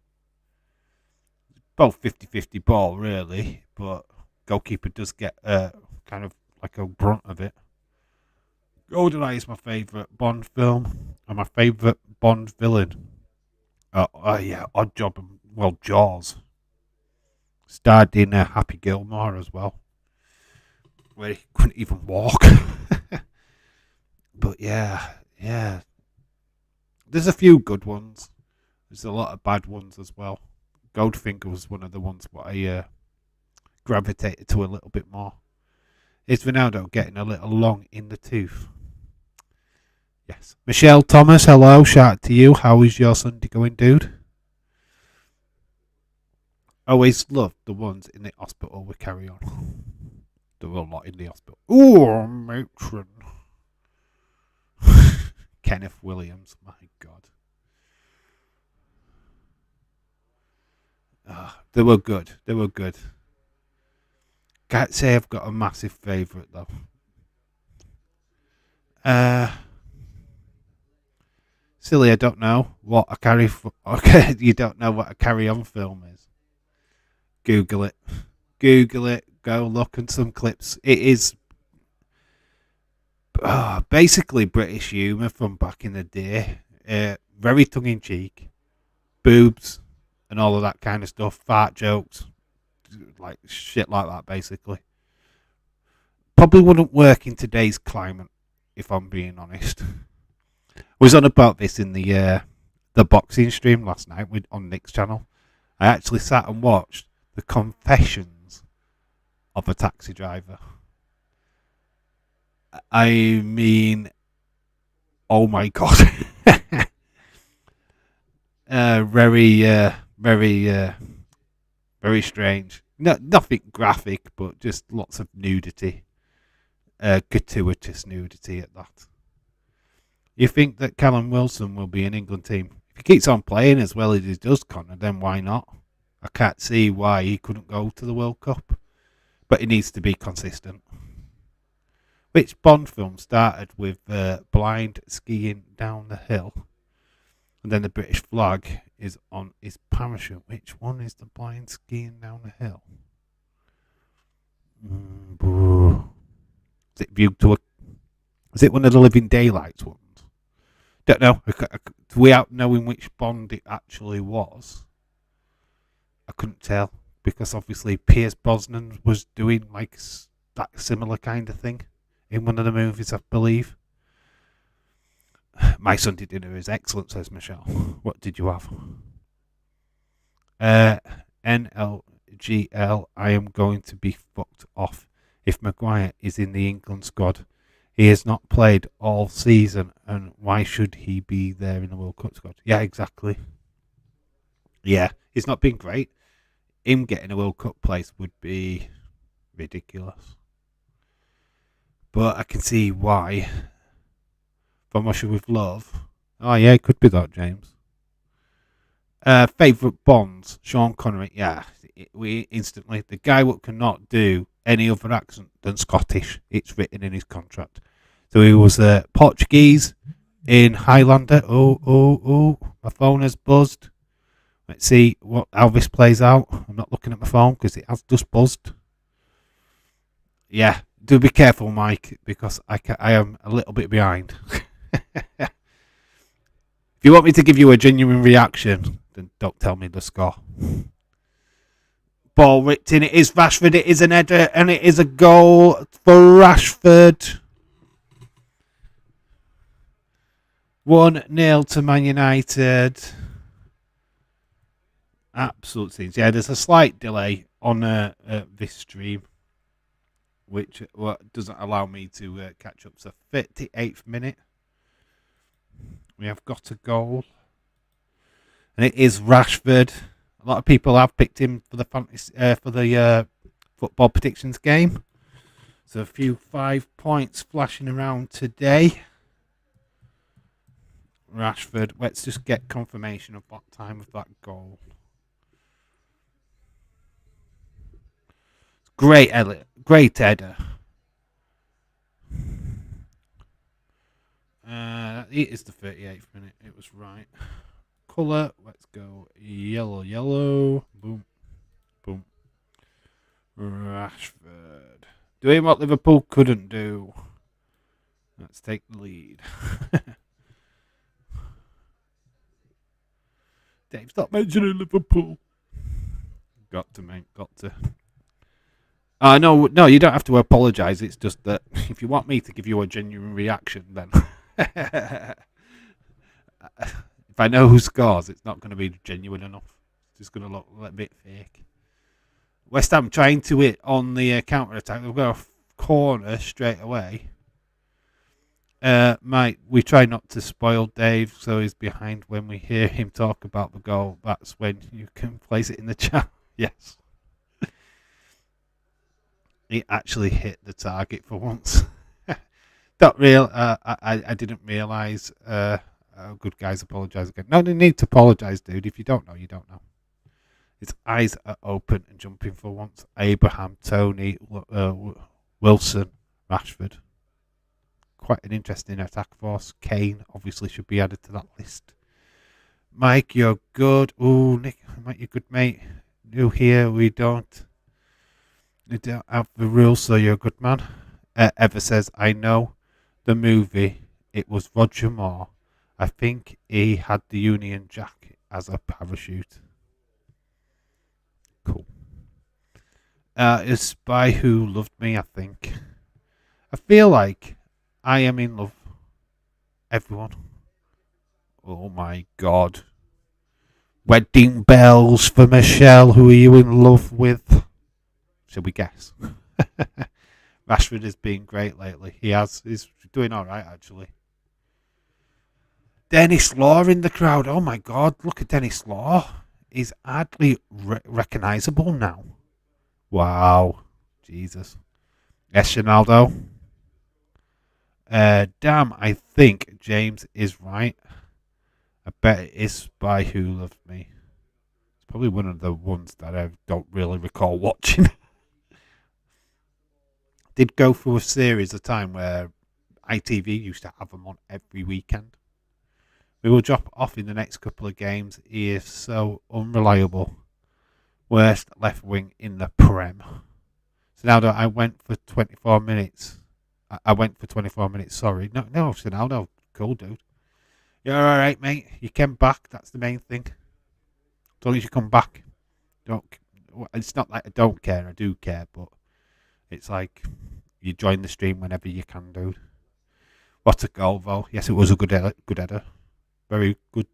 Speaker 1: Both 50-50 ball, really. But goalkeeper does get kind of like a brunt of it. GoldenEye is my favourite Bond film and my favourite Bond villain. Yeah, Odd Job and, well, Jaws. Starred in Happy Gilmore as well, where he couldn't even walk. But yeah. There's a few good ones. There's a lot of bad ones as well. Goldfinger was one of the ones that I gravitated to a little bit more. Is Ronaldo getting a little long in the tooth? Yes. Michelle Thomas, hello. Shout out to you. How is your Sunday going, dude? Always love the ones in the hospital with Carry On. There were a lot in the hospital. Ooh, matron. Kenneth Williams, my God. They were good. Can't say I've got a massive favourite though. Uh, Silly, I don't know what a carry. Okay, you don't know what a carry-on film is. Google it. Google it. Go look at some clips. It is basically British humour from back in the day. Very tongue-in-cheek. Boobs and all of that kind of stuff. Fart jokes. Like shit like that, basically. Probably wouldn't work in today's climate, if I'm being honest. Was on about this in the boxing stream last night on Nick's channel. I actually sat and watched the confessions of a taxi driver. I mean, oh my god, very strange. No, nothing graphic, but just lots of nudity, gratuitous nudity at that. You think that Callum Wilson will be an England team? If he keeps on playing as well as he does, Connor, then why not? I can't see why he couldn't go to the World Cup. But he needs to be consistent. Which Bond film started with blind skiing down the hill? And then the British flag is on his parachute. Which one is the blind skiing down the hill? Is it Viewed to a... Is it one of the Living Daylights ones? Don't know. Without knowing which Bond it actually was, I couldn't tell. Because obviously Pierce Brosnan was doing like that similar kind of thing in one of the movies, I believe. My Sunday dinner is excellent, says Michelle. What did you have? NLGL, I am going to be fucked off if Maguire is in the England squad. He has not played all season, and why should he be there in the World Cup squad? Yeah, exactly. Yeah, he's not been great. Him getting a World Cup place would be ridiculous. But I can see why. From Russia with Love. Oh, yeah, it could be that, James. Favourite Bonds? Sean Connery. Yeah, we instantly. The guy what cannot do any other accent than Scottish. It's written in his contract. So he was Portuguese in Highlander. Oh, my phone has buzzed. Let's see how this plays out. I'm not looking at my phone because it has just buzzed. Yeah, do be careful, Mike, because I am a little bit behind. If you want me to give you a genuine reaction, then don't tell me the score. Ball ripped in. It is Rashford. It is an header, and it is a goal for Rashford. 1-0 to Man United. Absolute scenes. Yeah, there's a slight delay on this stream, which doesn't allow me to catch up. So 38th minute, we have got a goal, and it is Rashford. A lot of people have picked him for the football predictions game. So a few 5 points flashing around today. Rashford. Let's just get confirmation of what time of that goal. Great Elliot. Great header. It is the 38th minute. It was right. Colour. Let's go yellow. Boom. Rashford. Doing what Liverpool couldn't do. Let's take the lead. Dave, stop mentioning Liverpool. Got to, mate. Got to. No, you don't have to apologise. It's just that if you want me to give you a genuine reaction, then if I know who scores, it's not going to be genuine enough. It's just going to look a bit fake. West Ham trying to hit on the counter attack. They've got a corner straight away. Mate, we try not to spoil Dave, so he's behind when we hear him talk about the goal. That's when you can place it in the chat. Yes. He actually hit the target for once. I didn't realise. Good guys apologise again. No, they need to apologise, dude. If you don't know, you don't know. His eyes are open and jumping for once. Abraham, Tony, Wilson, Rashford. Quite an interesting attack force. Kane obviously should be added to that list. Mike, you're good. Ooh, Nick, Mike, you're good, mate. New here, we don't have the rules, so you're a good man. Ever says, I know the movie. It was Roger Moore. I think he had the Union Jack as a parachute. Cool. It's Spy Who Loved Me, I think. I feel like I am in love. Everyone. Oh my god. Wedding bells for Michelle. Who are you in love with? Shall we guess? Rashford has been great lately. He's doing alright actually. Dennis Law in the crowd. Oh my god, look at Dennis Law. He's hardly recognisable now. Wow. Jesus. Yes, Ronaldo. Damn, I think James is right. I bet it is Spy Who Loved Me. It's probably one of the ones that I don't really recall watching. Did go through a series of time where ITV used to have them on every weekend. We will drop off in the next couple of games. He is so unreliable. Worst left wing in the Prem. Ronaldo, I went for 24 minutes. I went for 24 minutes, sorry. No, Ronaldo, cool dude. You're alright, mate. You came back, that's the main thing. As long as you come back. It's not like I don't care, I do care, but it's like you join the stream whenever you can, dude. What a goal, though. Yes, it was a good header. Very good.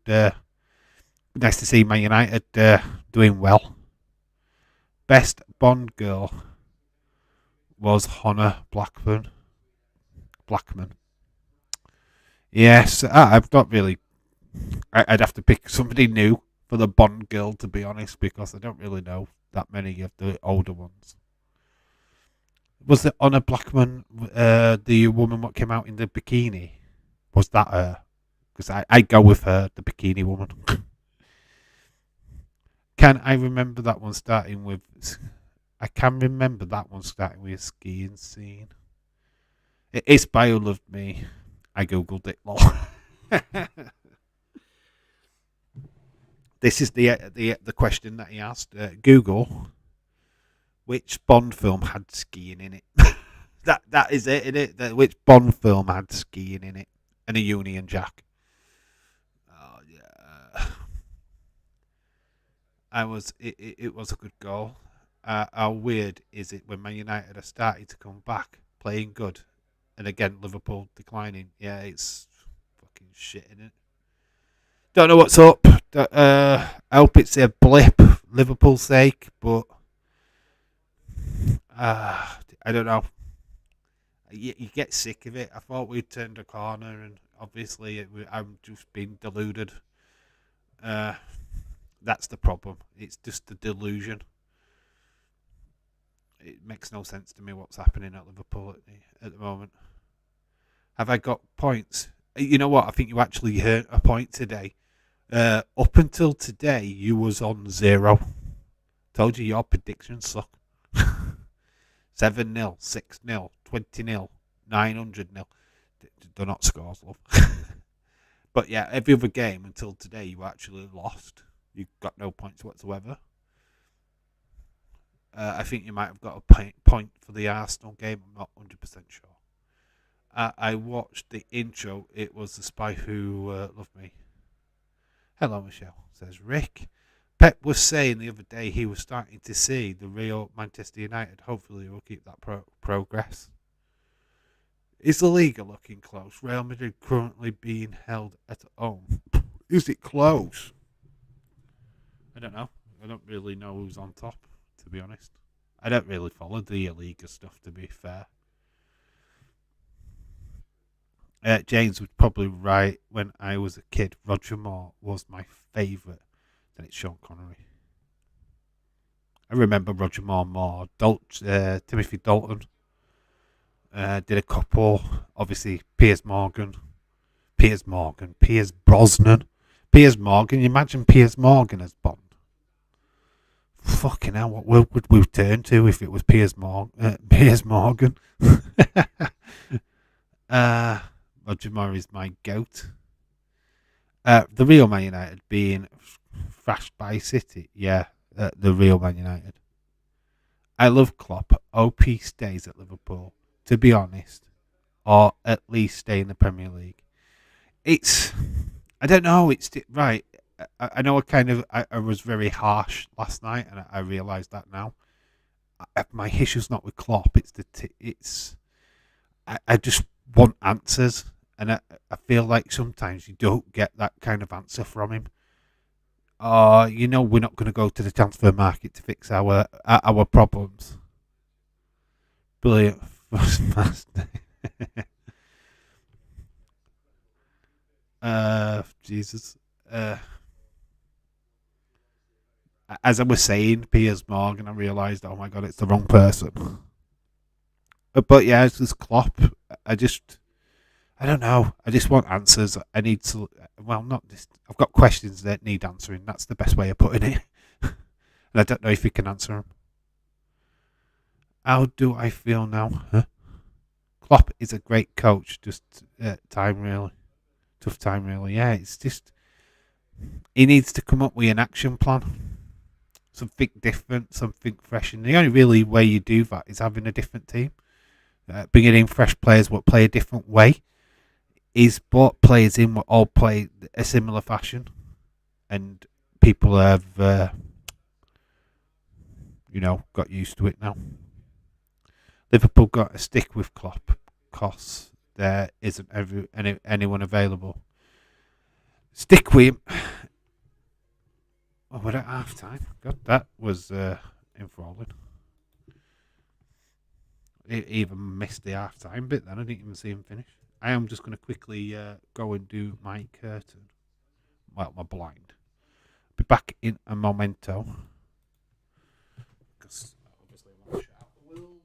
Speaker 1: Nice to see Man United doing well. Best Bond girl was Hannah Blackman. Yes, I've not really. I'd have to pick somebody new for the Bond girl, to be honest, because I don't really know that many of the older ones. Was it Honor Blackman, the woman what came out in the bikini? Was that her? Because I go with her, the bikini woman. Can remember that one starting with a skiing scene. It is Spy Who Loved Me. I googled it. Lol. This is the question that he asked. Google, which Bond film had skiing in it? that is it, isn't it? Which Bond film had skiing in it and a Union Jack? Oh yeah. It was a good goal. How weird is it when Man United are starting to come back, playing good, and again Liverpool declining? Yeah, it's fucking shit, isn't it? Don't know what's up. I hope it's a blip, Liverpool's sake, but I don't know. You get sick of it. I thought we'd turned a corner, and obviously I'm just being deluded. That's the problem. It's just the delusion. It makes no sense to me what's happening at Liverpool at the moment. Have I got points? You know what? I think you actually hurt a point today. Up until today, you was on 0. Told you your predictions suck. 7-0, 6-0, 20-0, 900-0. They're not scores, love. But yeah, every other game until today, you actually lost. You got no points whatsoever. I think you might have got a point for the Arsenal game. I'm not 100% sure. I watched the intro. It was The Spy Who Loved Me. Hello, Michelle, says Rick. Pep was saying the other day he was starting to see the real Manchester United. Hopefully he will keep that progress. Is the Liga looking close? Real Madrid currently being held at home. Is it close? I don't know. I don't really know who's on top, to be honest. I don't really follow the Liga stuff, to be fair. James was probably right. When I was a kid, Roger Moore was my favourite. Then it's Sean Connery. I remember Roger Moore more. Timothy Dalton did a couple. Obviously, Piers Morgan, Piers Brosnan, Piers Morgan. You imagine Piers Morgan as Bond. Fucking hell, what would we turn to if it was Piers Morgan? Roger Moore is my goat. The real Man United being thrashed by City. Yeah, the real Man United. I love Klopp. OP stays at Liverpool, to be honest, or at least stay in the Premier League. It's, I don't know. It's right. I know I was very harsh last night, and I realised that now. My issue's not with Klopp. I just want answers, and I feel like sometimes you don't get that kind of answer from him. We're not going to go to the transfer market to fix our problems. Brilliant. Jesus. As I was saying, Piers Morgan, I realised, oh my god, it's the wrong person. But yeah, it's this Klopp. I don't know. I just want answers. I need to. Well, not just. I've got questions that need answering. That's the best way of putting it. And I don't know if he can answer them. How do I feel now? Huh? Klopp is a great coach. Just time really, tough time really. Yeah, it's just he needs to come up with an action plan, something different, something fresh. And the only really way you do that is having a different team, bringing in fresh players what play a different way. He's brought players in what all play a similar fashion, and people have, got used to it now. Liverpool got to stick with Klopp because there isn't anyone available. Stick with him. Oh, we're at half time. God, that was enthralling. He even missed the half time bit then. I didn't even see him finish. I am just going to quickly go and do my curtain. Well, my blind. Be back in a momento. Because obviously I want to shout out the world.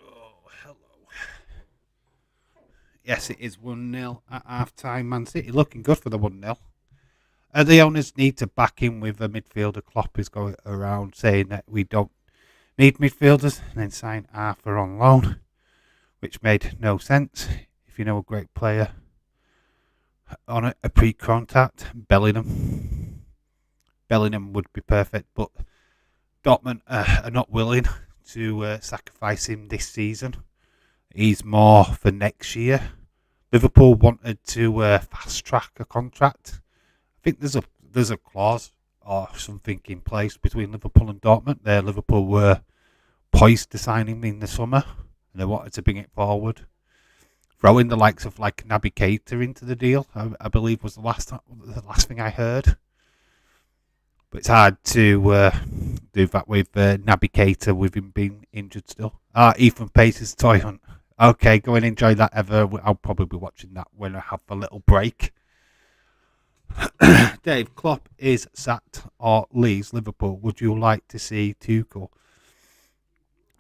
Speaker 1: Oh, hello. Yes, it is 1-0 at half time. Man City looking good for the 1-0. The owners need to back in with a midfielder. Klopp is going around saying that we don't need midfielders and then sign Arthur on loan, which made no sense. If you know a great player on a pre-contact, Bellingham would be perfect, but Dortmund are not willing to sacrifice him this season. He's more for next year. Liverpool wanted to fast track a contract. I think there's a clause or something in place between Liverpool and Dortmund. Liverpool were poised to sign him in the summer, and they wanted to bring it forward. Throwing the likes of like Naby Keita into the deal, I believe was the last thing I heard. But it's hard to do that with Naby Keita with him being injured still. Ethan Pace's toy hunt. Okay, go and enjoy that, Ever. I'll probably be watching that when I have a little break. Dave, Klopp is sacked or leaves Liverpool. Would you like to see Tuchel?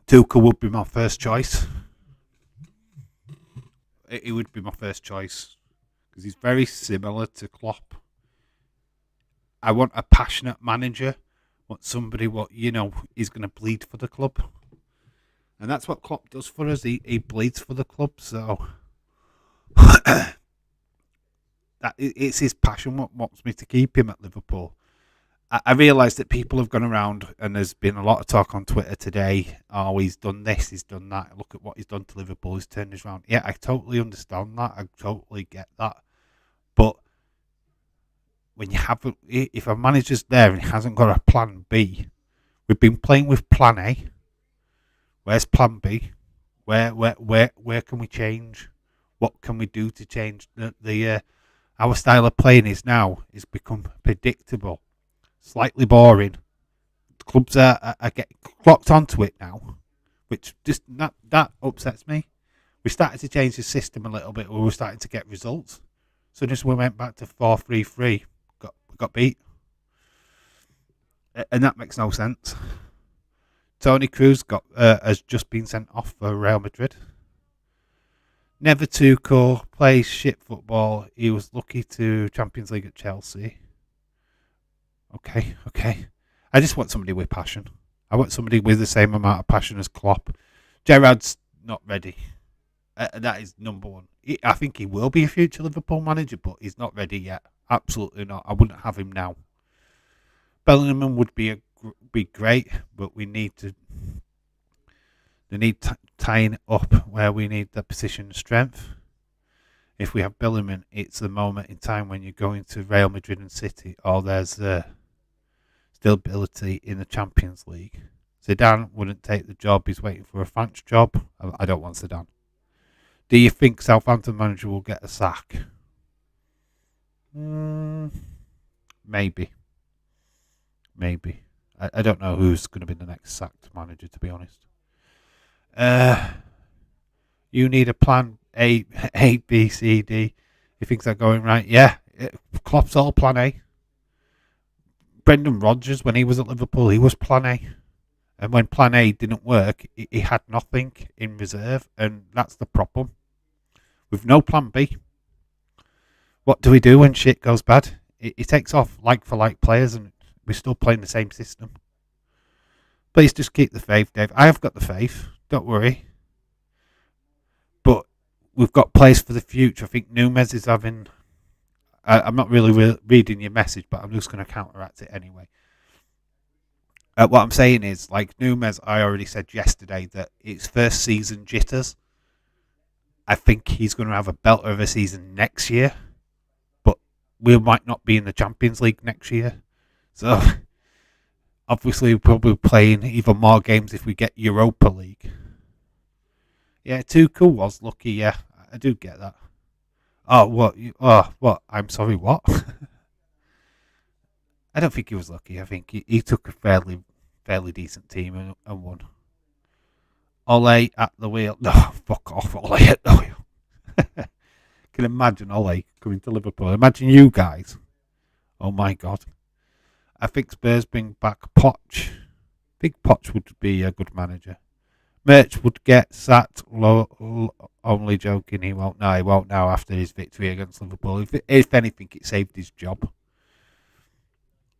Speaker 1: Tuchel would be my first choice. It would be my first choice because he's very similar to Klopp. I want a passionate manager. I want somebody is going to bleed for the club. And that's what Klopp does for us. He bleeds for the club. So it's his passion what wants me to keep him at Liverpool. I realise that people have gone around and there's been a lot of talk on Twitter today. Oh, he's done this, he's done that. Look at what he's done to Liverpool. He's turned us around. Yeah, I totally understand that. I totally get that. But when you have, if a manager's there and he hasn't got a plan B, we've been playing with plan A. Where's plan B? Where can we change? What can we do to change the our style of playing is become predictable, slightly boring. The clubs are getting clocked onto it now, which just that upsets me. We started to change the system a little bit, where we're starting to get results. So just we went back to 4-3-3, got beat, and that makes no sense. Tony Cruz has just been sent off for Real Madrid. Never Tuchel plays shit football. He was lucky to Champions League at Chelsea. Okay. I just want somebody with passion. I want somebody with the same amount of passion as Klopp. Gerrard's not ready. That is number one. I think he will be a future Liverpool manager, but he's not ready yet. Absolutely not. I wouldn't have him now. Bellingham would be great, but we need to. They need tying up where we need the position strength. If we have Bellingham, it's the moment in time when you're going to Real Madrid and City, or there's stability in the Champions League. Zidane wouldn't take the job. He's waiting for a French job. I don't want Zidane. Do you think Southampton manager will get a sack? Maybe. I don't know who's going to be the next sacked manager, to be honest. You need a plan A, B, C, D. You think they're going right? Yeah. Klopp's all plan A. Brendan Rodgers, when he was at Liverpool, he was plan A. And when plan A didn't work, he had nothing in reserve. And that's the problem. With no plan B. What do we do when shit goes bad? It takes off like for like players, and we're still playing the same system. Please just keep the faith, Dave. I have got the faith. Don't worry. But we've got players for the future. I think Nunes is having... I'm not really reading your message, but I'm just going to counteract it anyway. What I'm saying is, like Nunes, I already said yesterday that it's first season jitters. I think he's going to have a belter of a season next year. But we might not be in the Champions League next year. So... obviously, we're probably playing even more games if we get Europa League. Yeah, Tuchel was lucky, yeah. I do get that. Oh, what? What? I'm sorry, what? I don't think he was lucky. I think he took a fairly decent team and won. Ole at the wheel. No, fuck off, Ole at the wheel. Can imagine Ole coming to Liverpool. Imagine you guys. Oh, my God. I think Spurs bring back Poch. I think Poch would be a good manager. Merch would get sacked. Only joking, he won't. No, he won't now after his victory against Liverpool. If anything, it saved his job.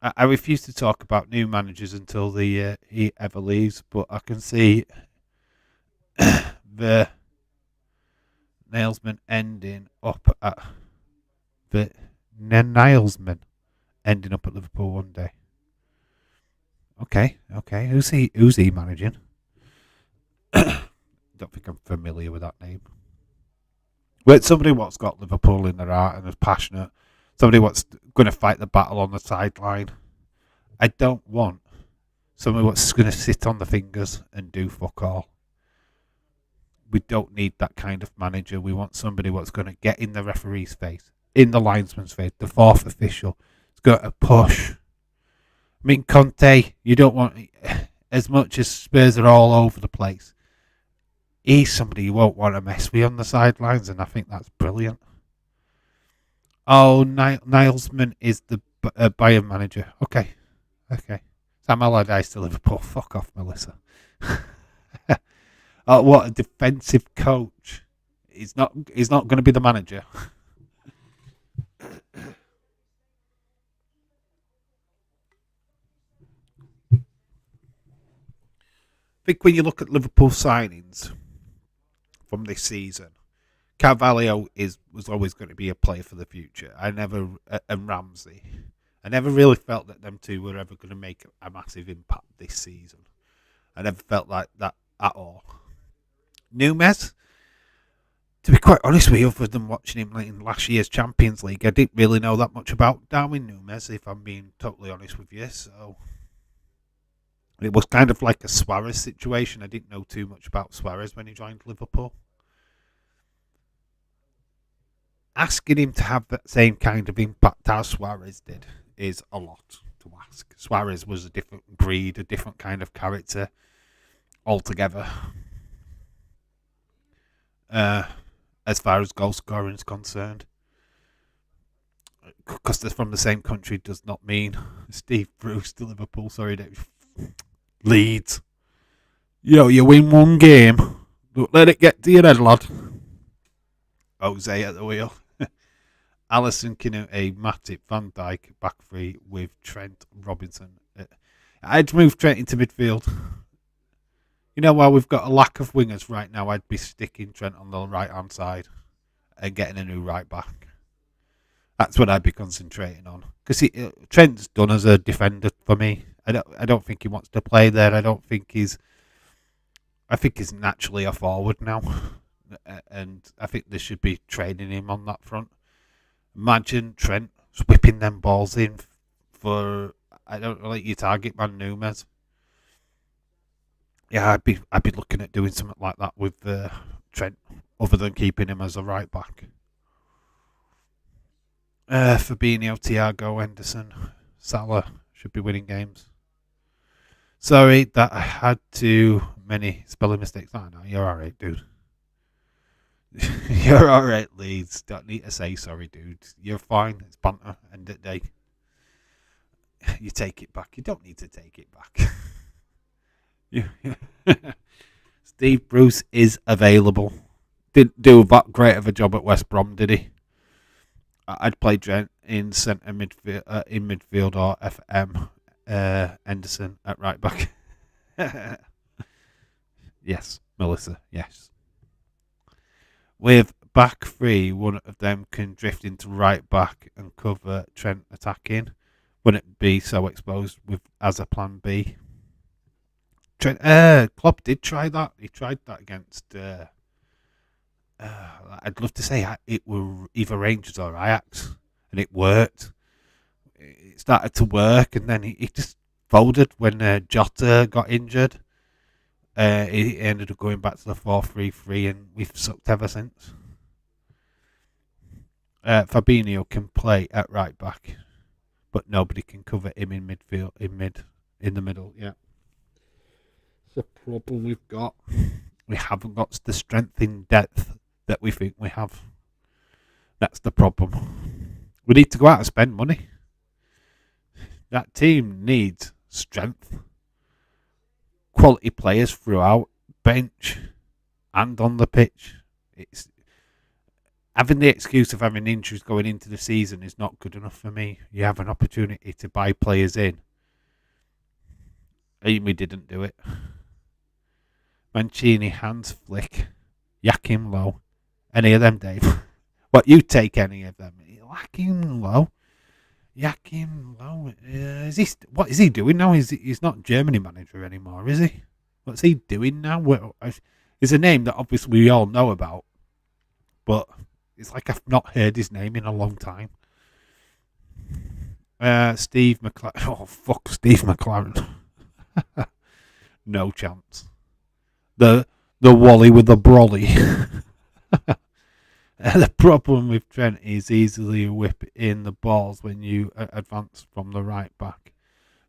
Speaker 1: I refuse to talk about new managers until he ever leaves, but I can see the Nailsman ending up at the Nailsman ending up at Liverpool one day. Okay. Who's he managing? Don't think I'm familiar with that name. But somebody what's got Liverpool in their heart and is passionate. Somebody what's going to fight the battle on the sideline. I don't want somebody what's going to sit on the fingers and do fuck all. We don't need that kind of manager. We want somebody what's going to get in the referee's face, in the linesman's face, the fourth official. It's got to push. I mean, Conte, you don't want, as much as Spurs are all over the place, he's somebody you won't want to mess with on the sidelines, and I think that's brilliant. Oh, Nilesman is the Bayern manager. Okay. Sam Allardyce to Liverpool. Fuck off, Melissa. Oh, what a defensive coach. He's not going to be the manager. I think when you look at Liverpool signings from this season, Carvalho was always going to be a player for the future. And Ramsey. I never really felt that them two were ever going to make a massive impact this season. I never felt like that at all. Nunes, To be quite honest with you, other than watching him in last year's Champions League, I didn't really know that much about Darwin Núñez, if I'm being totally honest with you. So it was kind of like a Suarez situation. I didn't know too much about Suarez when he joined Liverpool. Asking him to have that same kind of impact as Suarez did is a lot to ask. Suarez was a different breed, a different kind of character altogether. As far as goal scoring is concerned, because they're from the same country does not mean Steve Bruce to Liverpool. Sorry, Dave. Leeds. You win one game. Don't let it get to your head, lad. Jose at the wheel. Alisson, Canute, Matip, Van Dijk, back three with Trent, Robinson. I'd move Trent into midfield. While we've got a lack of wingers right now, I'd be sticking Trent on the right-hand side and getting a new right back. That's what I'd be concentrating on. Because Trent's done as a defender for me. I don't think he wants to play there. I think he's naturally a forward now. And I think they should be training him on that front. Imagine Trent whipping them balls in for, I don't know, like your target man Núñez. Yeah, I'd be looking at doing something like that with Trent, other than keeping him as a right back. Fabinho, Thiago, Henderson, Salah should be winning games. Sorry that I had too many spelling mistakes. No, you're alright, dude. You're alright, Leeds. Don't need to say sorry, dude. You're fine. It's banter. End of the day. You take it back. You don't need to take it back. Steve Bruce is available. Didn't do that great of a job at West Brom, did he? I'd play Trent in centre midfield or FM. Henderson at right back. Yes, Melissa. Yes. With back three, one of them can drift into right back and cover Trent attacking. Wouldn't it be so exposed as a plan B? Klopp did try that. He tried that against. I'd love to say it were either Rangers or Ajax, and it worked. It started to work, and then he just folded when Jota got injured. He ended up going back to the 4-3-3, and we've sucked ever since. Fabinho can play at right back, but nobody can cover him in midfield, in the middle. Yeah, it's the problem we've got. We haven't got the strength in depth that we think we have. That's the problem. We need to go out and spend money. That team needs strength. Quality players throughout, bench and on the pitch. It's having the excuse of having injuries going into the season is not good enough for me. You have an opportunity to buy players in. Amy didn't do it. Mancini, hands flick, yak him low. Any of them, Dave? What, you take any of them? Yak him low. Yak him low. What is he doing now? He's not Germany manager anymore, is he? What's he doing now? It's a name that obviously we all know about, but it's like I've not heard his name in a long time. Steve McLaren. Oh, fuck Steve McLaren. No chance. The Wally with the brolly. The problem with Trent is easily whip in the balls when you advance from the right back.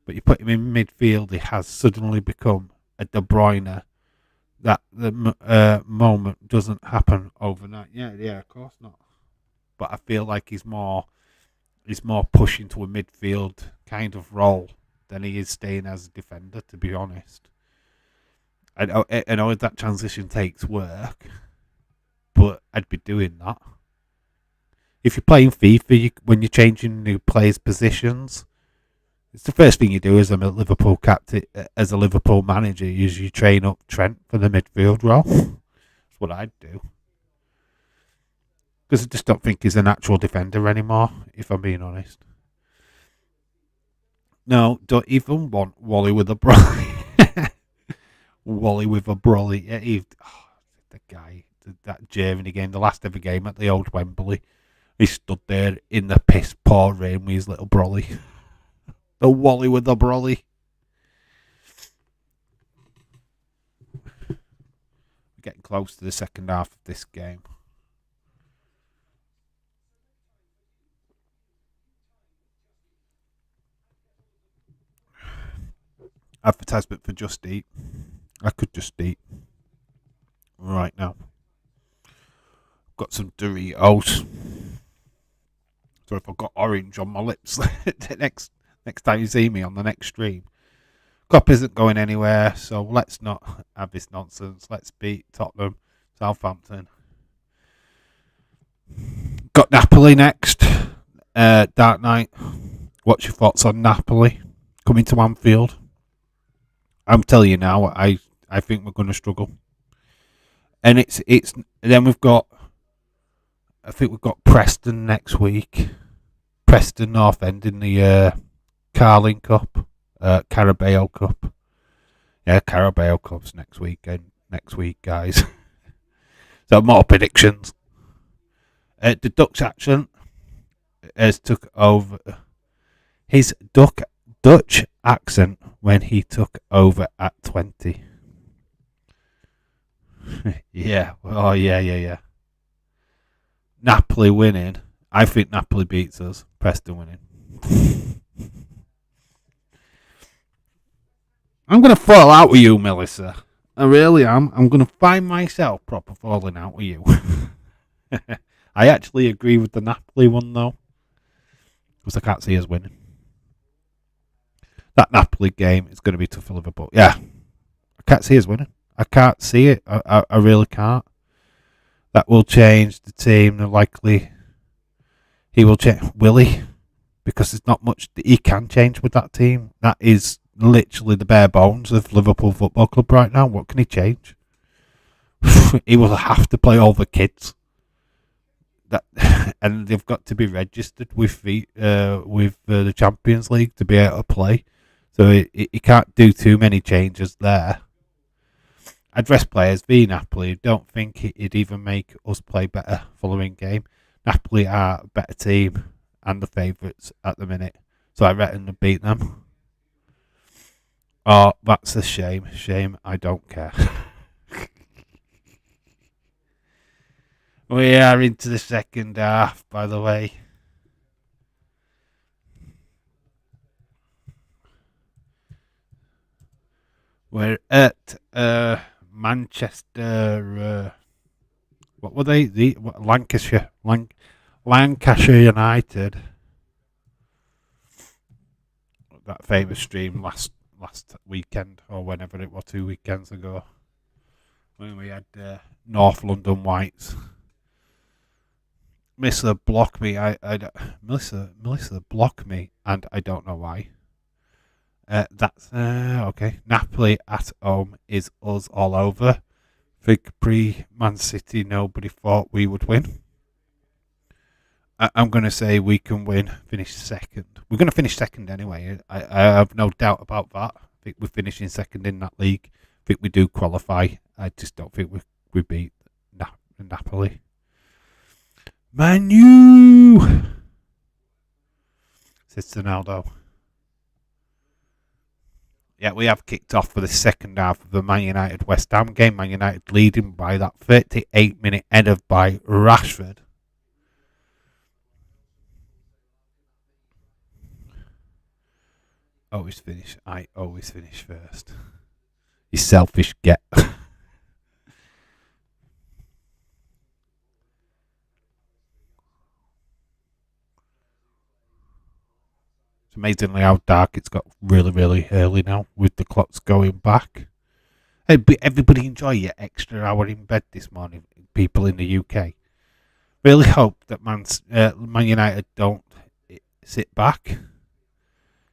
Speaker 1: But you put him in midfield, he has suddenly become a De Bruyne. That the moment doesn't happen overnight. Yeah, of course not. But I feel like he's more pushing to a midfield kind of role than he is staying as a defender, to be honest. I know that transition takes work, but I'd be doing that. If you're playing FIFA, when you're changing new players' positions, it's the first thing you do as a Liverpool captain, as a Liverpool manager, is you train up Trent for the midfield role. That's what I'd do. Because I just don't think he's a natural defender anymore, if I'm being honest. No, don't even want Wally with a brolly. Wally with a brolly. Yeah, the guy. that Germany game, the last ever game at the old Wembley. He stood there in the piss poor rain with his little brolly. The Wally with the brolly. We're getting close to the second half of this game. Advertisement for Just Eat. I could just eat right now. Got some Doritos. So if I've got orange on my lips next time you see me on the next stream. Cup isn't going anywhere, so let's not have this nonsense. Let's beat Tottenham, Southampton. Got Napoli next. Dark Knight. What's your thoughts on Napoli coming to Anfield? I'm telling you now, I think we're going to struggle. And it's then we've got, I think we've got Preston next week. Preston North End in the Carling Cup, Carabao Cup. Yeah, Carabao Cup's next week, guys. So more predictions. The Dutch accent has took over his Dutch accent when he took over at 20. Yeah. Oh, yeah. Napoli winning. I think Napoli beats us. Preston winning. I'm going to fall out with you, Melissa. I really am. I'm going to find myself proper falling out with you. I actually agree with the Napoli one, though. Because I can't see us winning. That Napoli game is going to be tough for Liverpool. Yeah. I can't see us winning. I can't see it. I really can't. That will change the team. Likely he will change. Will he? Because there's not much that he can change with that team. That is literally the bare bones of Liverpool Football Club right now. What can he change? He will have to play all the kids. And they've got to be registered with the Champions League to be able to play. So he can't do too many changes there. Address players v Napoli. Don't think he'd even make us play better following game. Napoli are a better team and the favourites at the minute. So I reckon to beat them. Oh, that's a shame. Shame, I don't care. We are into the second half, by the way. We're at Manchester. What were they? Lancashire United. That famous stream last weekend or whenever it was, 2 weekends ago, when we had North London Whites. Melissa blocked me. Melissa blocked me, and I don't know why. That's okay. Napoli at home is us all over. Big Man City, nobody thought we would win. I'm going to say we can win, finish second. We're going to finish second anyway. I have no doubt about that. I think we're finishing second in that league. I think we do qualify. I just don't think we beat Napoli. Manu! Says Ronaldo. Yeah, we have kicked off for the second half of the Man United West Ham game. Man United leading by that 38-minute header by Rashford. I always finish first. You selfish get. It's amazingly how dark it's got really, really early now with the clocks going back. Hey, everybody enjoy your extra hour in bed this morning, people in the UK. Really hope that Man United don't sit back.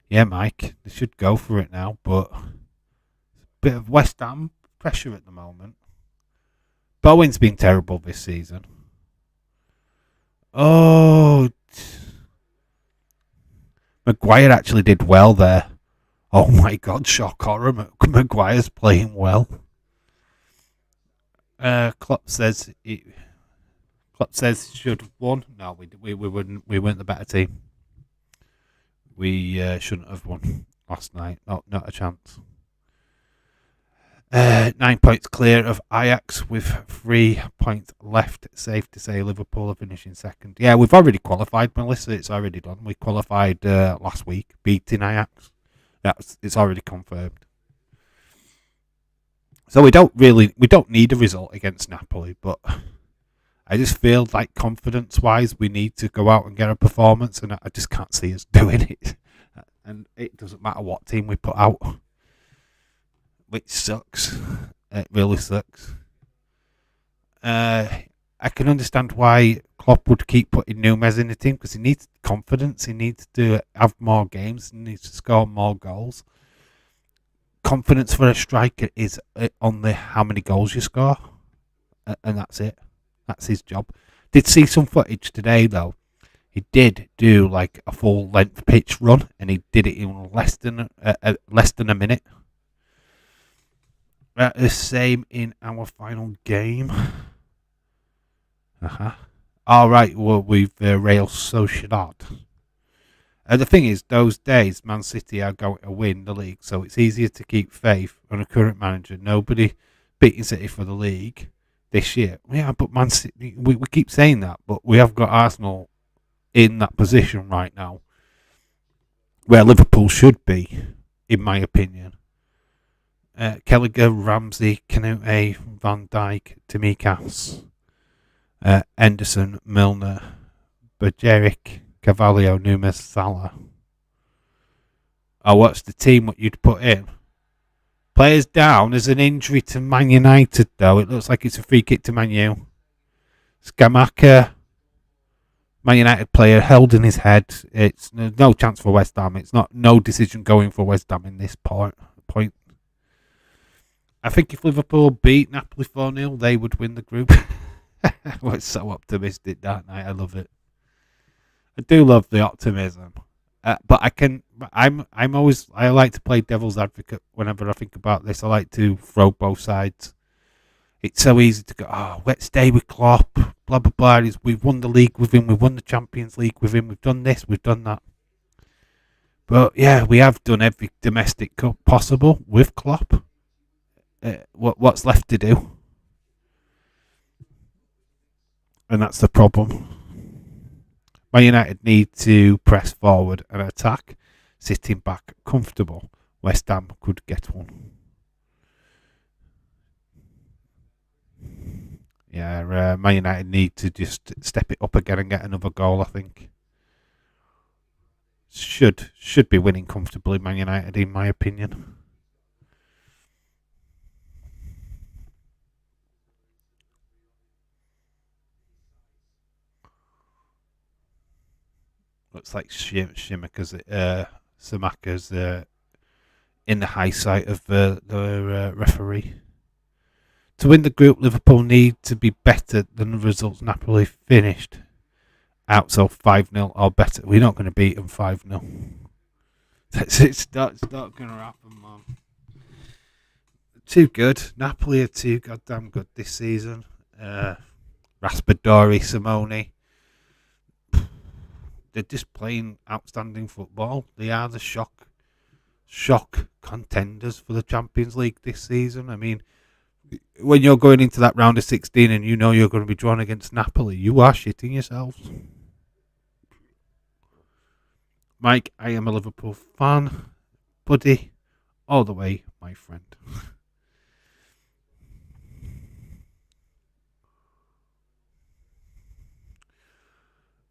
Speaker 1: Yeah, Mike, they should go for it now, but a bit of West Ham pressure at the moment. Bowen's been terrible this season. Oh, Maguire actually did well there. Oh my God, shock horror. Maguire's playing well. Klopp says Klopp says should have won. No, we wouldn't. We weren't the better team. We shouldn't have won last night. Not a chance. 9 points clear of Ajax with 3 points left. Safe to say Liverpool are finishing second. Yeah, we've already qualified, Melissa. It's already done. We qualified last week, beating Ajax. It's already confirmed. So we don't need a result against Napoli, but I just feel like confidence-wise we need to go out and get a performance, and I just can't see us doing it. And it doesn't matter what team we put out, which sucks. It really sucks. I can understand why Klopp would keep putting Nunez in the team because he needs confidence. He needs to have more games. He needs to score more goals. Confidence for a striker is on the how many goals you score, and that's it. That's his job. Did see some footage today though. He did do like a full length pitch run, and he did it in less than a minute. The same in our final game. All right, well we've Real Sociedad. The thing is, those days, Man City are going to win the league, so it's easier to keep faith on a current manager. Nobody beating City for the league this year. Yeah, but Man City, we keep saying that, but we have got Arsenal in that position right now, where Liverpool should be, in my opinion. Kelleher, Ramsey, Canute, Van Dijk, Tsimikas, Henderson, Milner, Bergeric, Carvalho, Nunez, Salah. Oh, what's the team what you'd put in? Players down. There's an injury to Man United, though. It looks like it's a free kick to Man U. Scamacca, Man United player, held in his head. It's no chance for West Ham. It's no decision going for West Ham in this point. I think if Liverpool beat Napoli 4-0, they would win the group. I was so optimistic that night. I love it. I do love the optimism, but I like to play devil's advocate whenever I think about this. I like to throw both sides. It's so easy to go, oh, let's stay with Klopp, blah blah blah. We've won the league with him, we've won the Champions League with him, we've done this, we've done that. But yeah, we have done every domestic cup possible with Klopp. What's left to do? And that's the problem. Man United need to press forward and attack. Sitting back comfortable, West Ham could get one. Yeah, Man United need to just step it up again and get another goal, I think. Should be winning comfortably, Man United, in my opinion. Looks like Samaka's in the high sight of the referee. To win the group, Liverpool need to be better than the results Napoli finished out, so 5-0 or better. We're not going to beat them 5-0. It's not going to happen, man. Too good. Napoli are too goddamn good this season. Raspadori, Simone. They're just playing outstanding football. They are the shock contenders for the Champions League this season. I mean, when you're going into that round of 16 and you know you're going to be drawn against Napoli, you are shitting yourselves. Mike, I am a Liverpool fan. Buddy, all the way, my friend.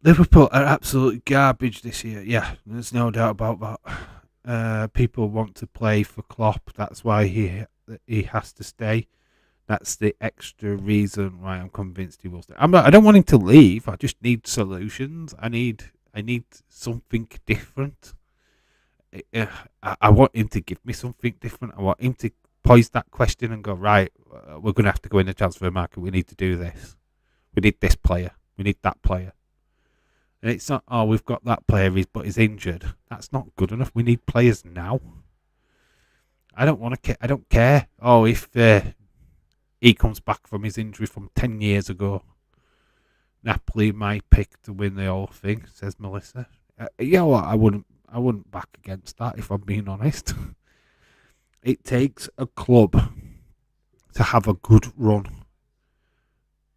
Speaker 1: Liverpool are absolute garbage this year. Yeah, there's no doubt about that. People want to play for Klopp. That's why he has to stay. That's the extra reason why I'm convinced he will stay. I don't want him to leave. I just need solutions. I need something different. I want him to give me something different. I want him to pose that question and go, right, we're going to have to go in the transfer market. We need to do this. We need this player. We need that player. And it's not, oh, we've got that player, but he's injured. That's not good enough. We need players now. I don't care. Oh, if he comes back from his injury from 10 years ago. Napoli, my pick to win the whole thing, says Melissa. You know what? I wouldn't back against that if I'm being honest. It takes a club to have a good run,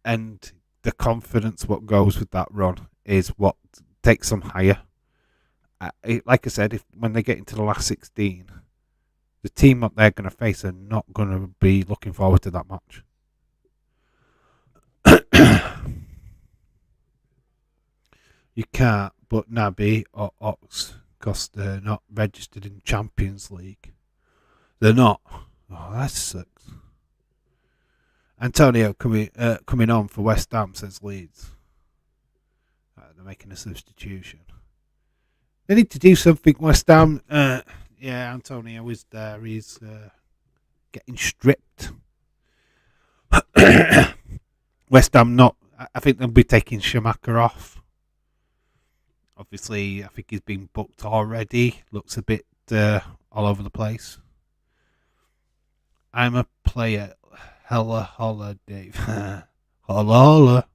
Speaker 1: and the confidence what goes with that run is what takes them higher. Like I said, when they get into the last 16, the team that they're going to face are not going to be looking forward to that much. You can't but Naby or Ox because they're not registered in Champions League. They're not. Oh, that sucks. Antonio coming on for West Ham, says Leeds. They're making a substitution. They need to do something, West Ham. Yeah, Antonio is there. He's getting stripped. West Ham not. I think they'll be taking Schumacher off. Obviously, I think he's been booked already. Looks a bit all over the place. I'm a player. Holla, holla, Dave. Holla, holla.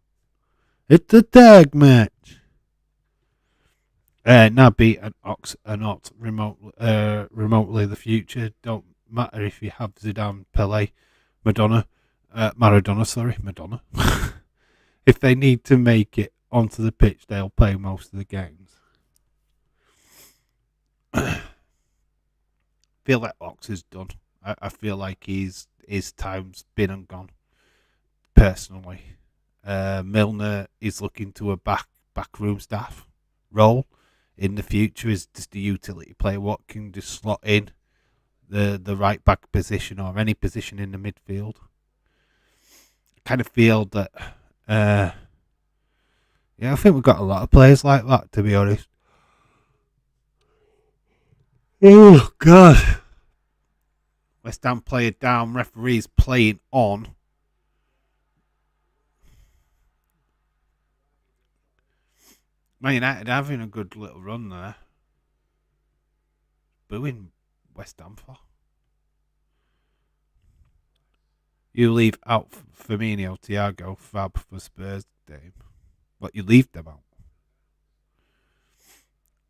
Speaker 1: It's a tag match. Naby and Ox are not remotely the future. Don't matter if you have Zidane, Pele, Madonna. If they need to make it onto the pitch, they'll play most of the games. Feel like Ox is done. I feel like his time's been and gone. Personally, Milner is looking to a backroom staff role in the future. Is just a utility player what can just slot in the right back position or any position in the midfield. I kind of feel that. I think we've got a lot of players like that, to be honest. Oh God. West Ham player down, referees playing on. Man United having a good little run there. Booing West Ham for. You leave out Firmino, Thiago, Fab for Spurs game. But you leave them out.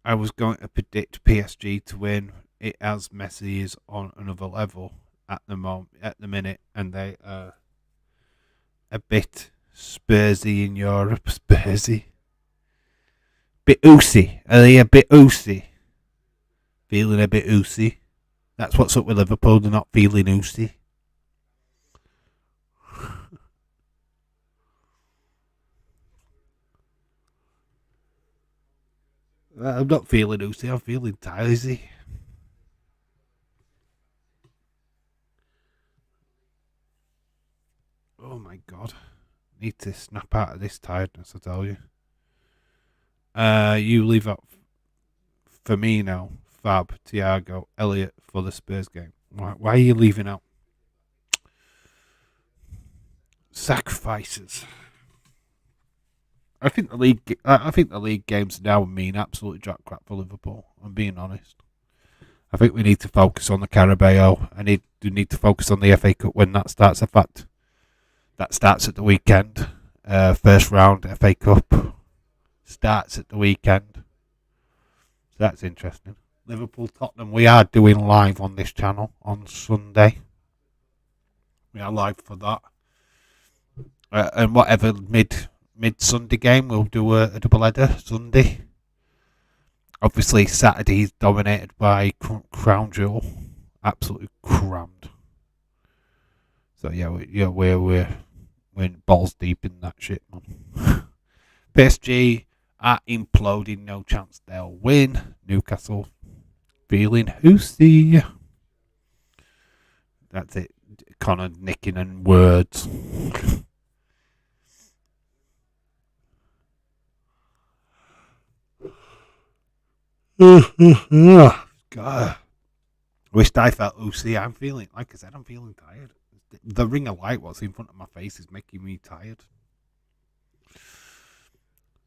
Speaker 1: I was going to predict PSG to win. It as Messi is on another level at the minute, and they are a bit Spursy in Europe. Spursy, bit oosy. Are they a bit oosy? Feeling a bit oosy. That's what's up with Liverpool. They're not feeling oosy. I'm not feeling oosy. I'm feeling tiresy. Oh my God. Need to snap out of this tiredness, I tell you. You leave out Firmino, Fab, Thiago, Elliott for the Spurs game. Why are you leaving out? Sacrifices. I think the league games now mean absolute jack crap for Liverpool. I'm being honest. I think we need to focus on the Carabao. We need to focus on the FA Cup when that starts. In fact, that starts at the weekend. First round FA Cup starts at the weekend. So that's interesting. Liverpool Tottenham. We are doing live on this channel on Sunday. We are live for that. And whatever mid Sunday game, we'll do a double header Sunday. Obviously, Saturday is dominated by Crown Jewel, absolutely crammed. So we're balls deep in that shit, man. PSG are imploding, no chance they'll win. Newcastle feeling hoosey. That's it. Connor nicking and words. God. Wished I felt OC. I'm feeling, like I said, I'm feeling tired. The ring of light what's in front of my face is making me tired.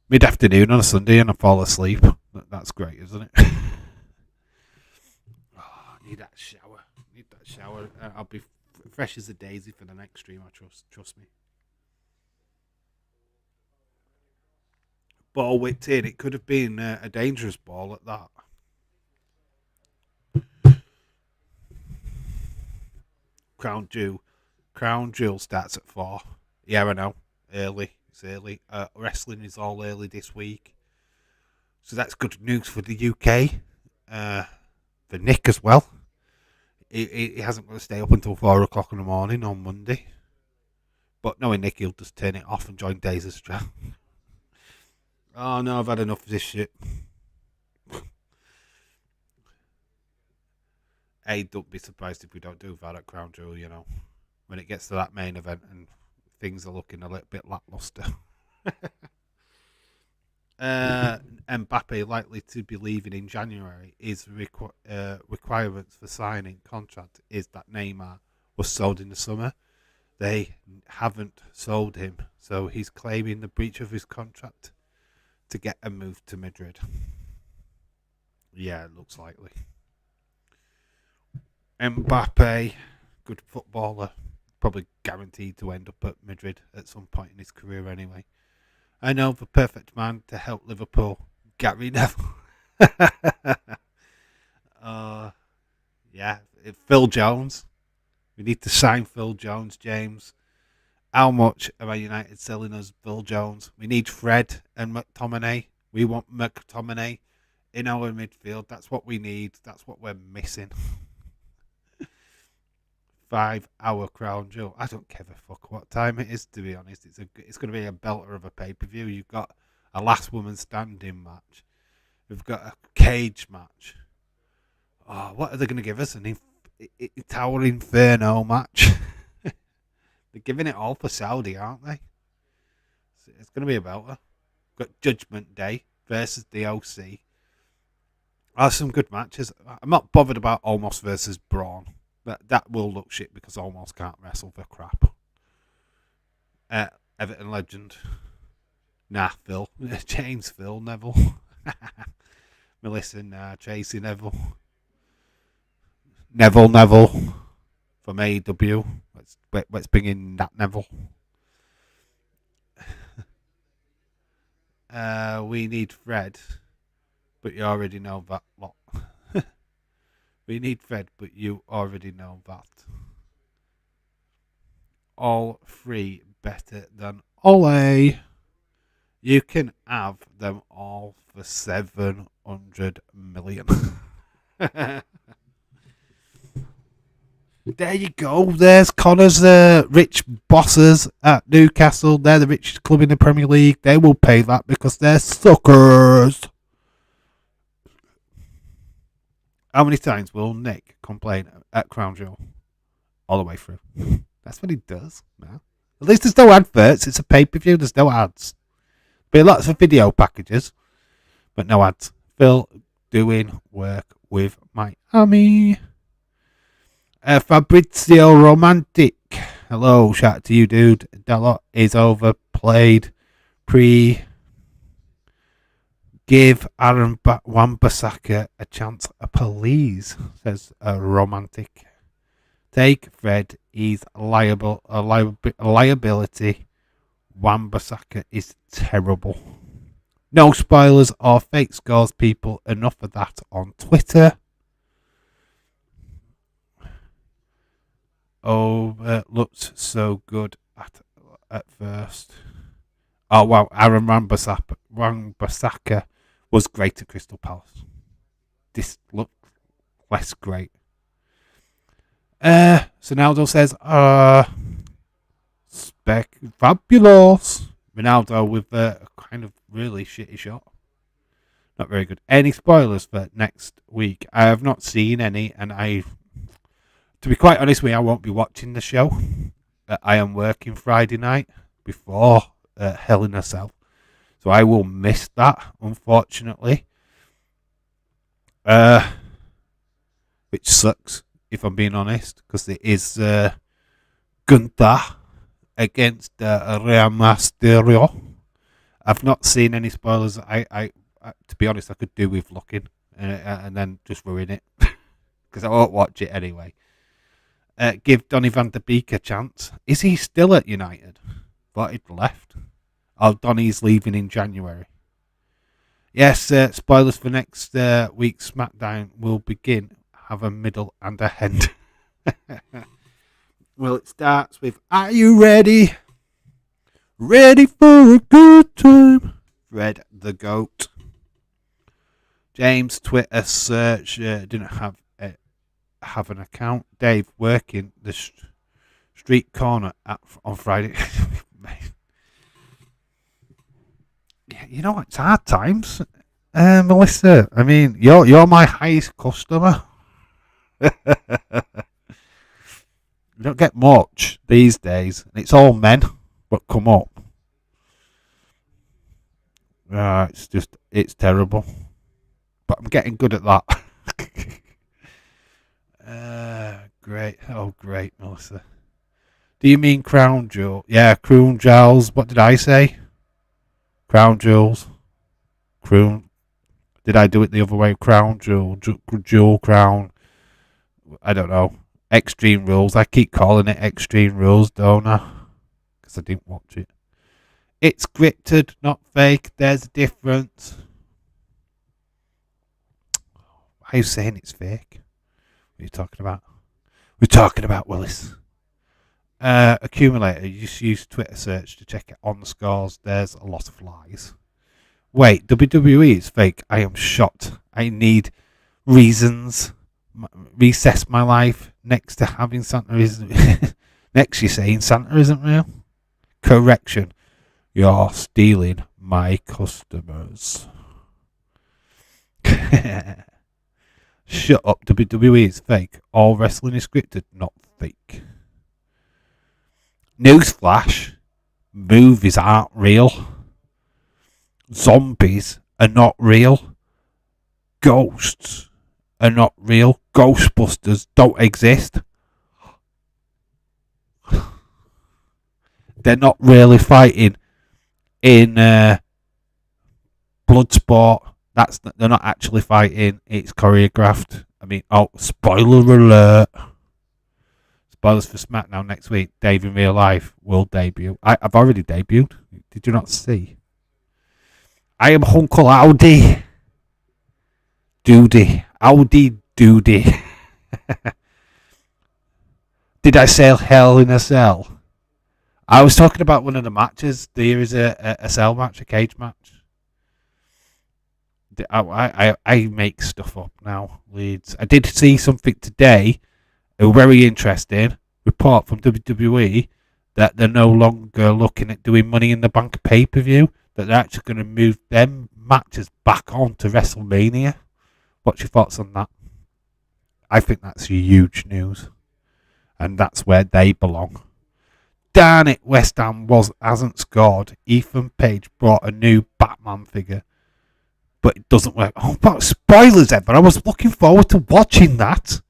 Speaker 1: Mid-afternoon on a Sunday and I fall asleep. That's great, isn't it? I need that shower. I'll be fresh as a daisy for the next stream. I trust me. Ball whipped in. It could have been a dangerous ball at that. Crown Jewel starts at 4. Yeah, I know. Early. It's early. Wrestling is all early this week. So that's good news for the UK. For Nick as well. He hasn't got to stay up until 4 o'clock in the morning on Monday. But knowing Nick, he'll just turn it off and join Days of Strap. Oh no, I've had enough of this shit. Hey, don't be surprised if we don't do that at Crown Jewel, when it gets to that main event and things are looking a little bit lackluster. Mbappe likely to be leaving in January. His requirements for signing contract is that Neymar was sold in the summer. They haven't sold him, so he's claiming the breach of his contract to get a move to Madrid. Yeah, it looks likely. Mbappe, good footballer, probably guaranteed to end up at Madrid at some point in his career anyway. I know the perfect man to help Liverpool, Gary Neville. Yeah, Phil Jones. We need to sign Phil Jones, James. How much are United selling us Phil Jones? We need Fred and McTominay. We want McTominay in our midfield. That's what we need. That's what we're missing. 5-hour Crown Jewel. I don't give a fuck what time it is, to be honest. It's going to be a belter of a pay-per-view. You've got a last woman standing match. We've got a cage match. Oh, what are they going to give us? An Tower Inferno match? They're giving it all for Saudi, aren't they? It's going to be a belter. We've got Judgment Day versus the OC. Some good matches. I'm not bothered about Omos versus Braun. That will look shit because Omos can't wrestle for crap. Everton legend. Nah, Phil. James Phil Neville. Melissa, nah. Tracy Neville. Neville from AEW. Let's bring in that Neville. We need Fred, but you already know that lot. We need Fred, but you already know that. All three better than Ole. You can have them all for 700 million. There you go. There's Connor's rich bosses at Newcastle. They're the richest club in the Premier League. They will pay that because they're suckers. How many times will Nick complain at Crown Jewel? All the way through. That's what he does, man. At least there's no adverts. It's a pay-per-view. There's no ads. Be lots of video packages, but no ads. Phil doing work with Miami. Fabrizio Romantic. Hello, shout out to you, dude. Dalot is overplayed. Give Aaron Wan-Bissaka a chance, please, says Romantic. Take Fred. He's a liability. Wan-Bissaka is terrible. No spoilers or fake scores, people. Enough of that on Twitter. Oh, looked so good at first. Oh, wow. Aaron Wan-Bissaka was great at Crystal Palace. This looked less great. Ronaldo says, fabulous. Ronaldo with a kind of really shitty shot. Not very good. Any spoilers for next week? I have not seen any, and to be quite honest with you, I won't be watching the show. I am working Friday night before Hell in a Cell. So I will miss that, unfortunately. Which sucks, if I'm being honest, because it is Gunther against Rey Mysterio. I've not seen any spoilers. I to be honest, I could do with looking and then just ruin it because I won't watch it anyway. Give Donny van der Beek a chance. Is he still at United? Thought he'd left. Oh, Donny's leaving in January. Yes, spoilers for next week's SmackDown will begin. Have a middle and a end. Well, it starts with, are you ready? Ready for a good time? Fred the Goat. James Twitter search didn't have an account. Dave working the street corner on Friday. You know, it's hard times, Melissa. I mean, you're my highest customer. You don't get much these days, and it's all men that come up. It's terrible, but I'm getting good at that. Great, Melissa. Do you mean crown jewel? Yeah, crown jewels. What did I say? Crown jewels. Crown. Did I do it the other way? Crown jewel, jewel crown. I don't know. Extreme Rules. I keep calling it Extreme Rules, don't I? Because I didn't watch it. It's scripted, not fake. There's a difference. Why are you saying it's fake? What are you talking about? We're talking about Willis. Accumulator. You just use Twitter search to check it on the scores. There's a lot of lies. Wait, WWE is fake. I am shocked. I need reasons. Recess my life next to having Santa isn't. Next, you're saying Santa isn't real. Correction. You're stealing my customers. Shut up. WWE is fake. All wrestling is scripted, not fake. Newsflash. Movies aren't real. Zombies are not real. Ghosts are not real. Ghostbusters don't exist. They're not really fighting in Bloodsport. They're not actually fighting. It's choreographed. I mean, spoiler alert. Spoilers for SmackDown next week. Dave in real life will debut. I've already debuted. Did you not see? I am Uncle Audi. Doody. Audi Doody. Did I say Hell in a Cell? I was talking about one of the matches. There is a cell match, a cage match. I make stuff up now, Leeds. I did see something today, a very interesting report from WWE that they're no longer looking at doing Money in the Bank pay-per-view, that they're actually going to move them matches back on to WrestleMania. What's your thoughts on that? I think that's huge news, and that's where they belong. Darn it, West Ham hasn't scored. Ethan Page brought a new Batman figure, but it doesn't work. Oh, but spoilers ever. I was looking forward to watching that.